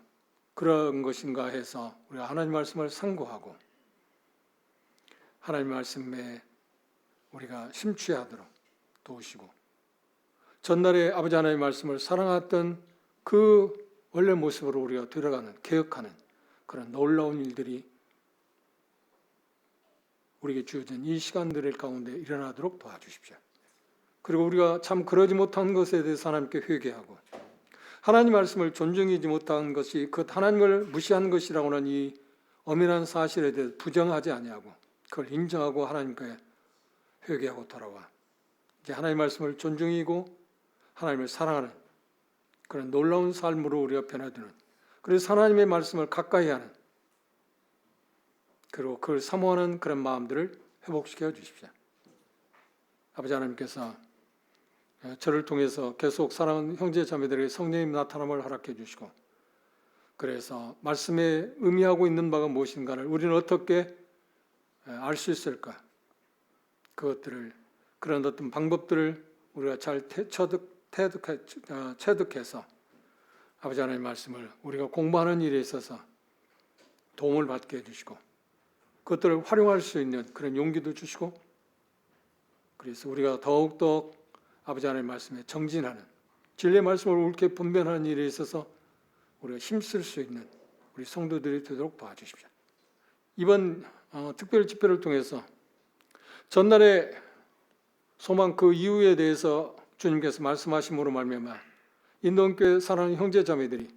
S1: 그런 것인가 해서 우리가 하나님 말씀을 상고하고 하나님 말씀에 우리가 심취하도록 도우시고 전날에 아버지 하나님의 말씀을 사랑했던 그 원래 모습으로 우리가 들어가는 개혁하는 그런 놀라운 일들이 우리에게 주어진 이 시간들 가운데 일어나도록 도와주십시오. 그리고 우리가 참 그러지 못한 것에 대해서 하나님께 회개하고 하나님 말씀을 존중하지 못한 것이 그 하나님을 무시한 것이라고 하는 이 엄연한 사실에 대해서 부정하지 아니하고 그걸 인정하고 하나님께 회개하고 돌아와 이제 하나님 말씀을 존중하고 하나님을 사랑하는 그런 놀라운 삶으로 우리가 변화되는 그래서 하나님의 말씀을 가까이 하는 그리고 그걸 사모하는 그런 마음들을 회복시켜 주십시오. 아버지 하나님께서 저를 통해서 계속 사랑하는 형제 자매들에게 성령님 나타남을 허락해 주시고 그래서 말씀에 의미하고 있는 바가 무엇인가를 우리는 어떻게 알 수 있을까? 그것들을 그런 어떤 방법들을 우리가 잘 체득해서 아버지 하나님의 말씀을 우리가 공부하는 일에 있어서 도움을 받게 해주시고 그것들을 활용할 수 있는 그런 용기도 주시고 그래서 우리가 더욱더 아버지 하나님의 말씀에 정진하는 진리의 말씀을 옳게 분별하는 일에 있어서 우리가 힘쓸 수 있는 우리 성도들이 되도록 도와주십시오. 이번 특별 집회를 통해서 전날에 소망 그 이후에 대해서 주님께서 말씀하심으로 말미암아 인도교회 사랑하는 형제자매들이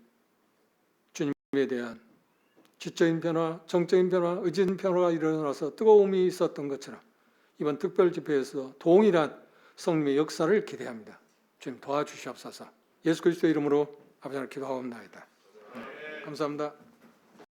S1: 주님에 대한 지적인 변화, 정적인 변화, 의지적인 변화가 일어나서 뜨거움이 있었던 것처럼 이번 특별 집회에서 동일한 성령의 역사를 기대합니다. 주님 도와주시옵소서. 예수 그리스도의 이름으로 아버지 하나님 기도하옵나이다. 감사합니다.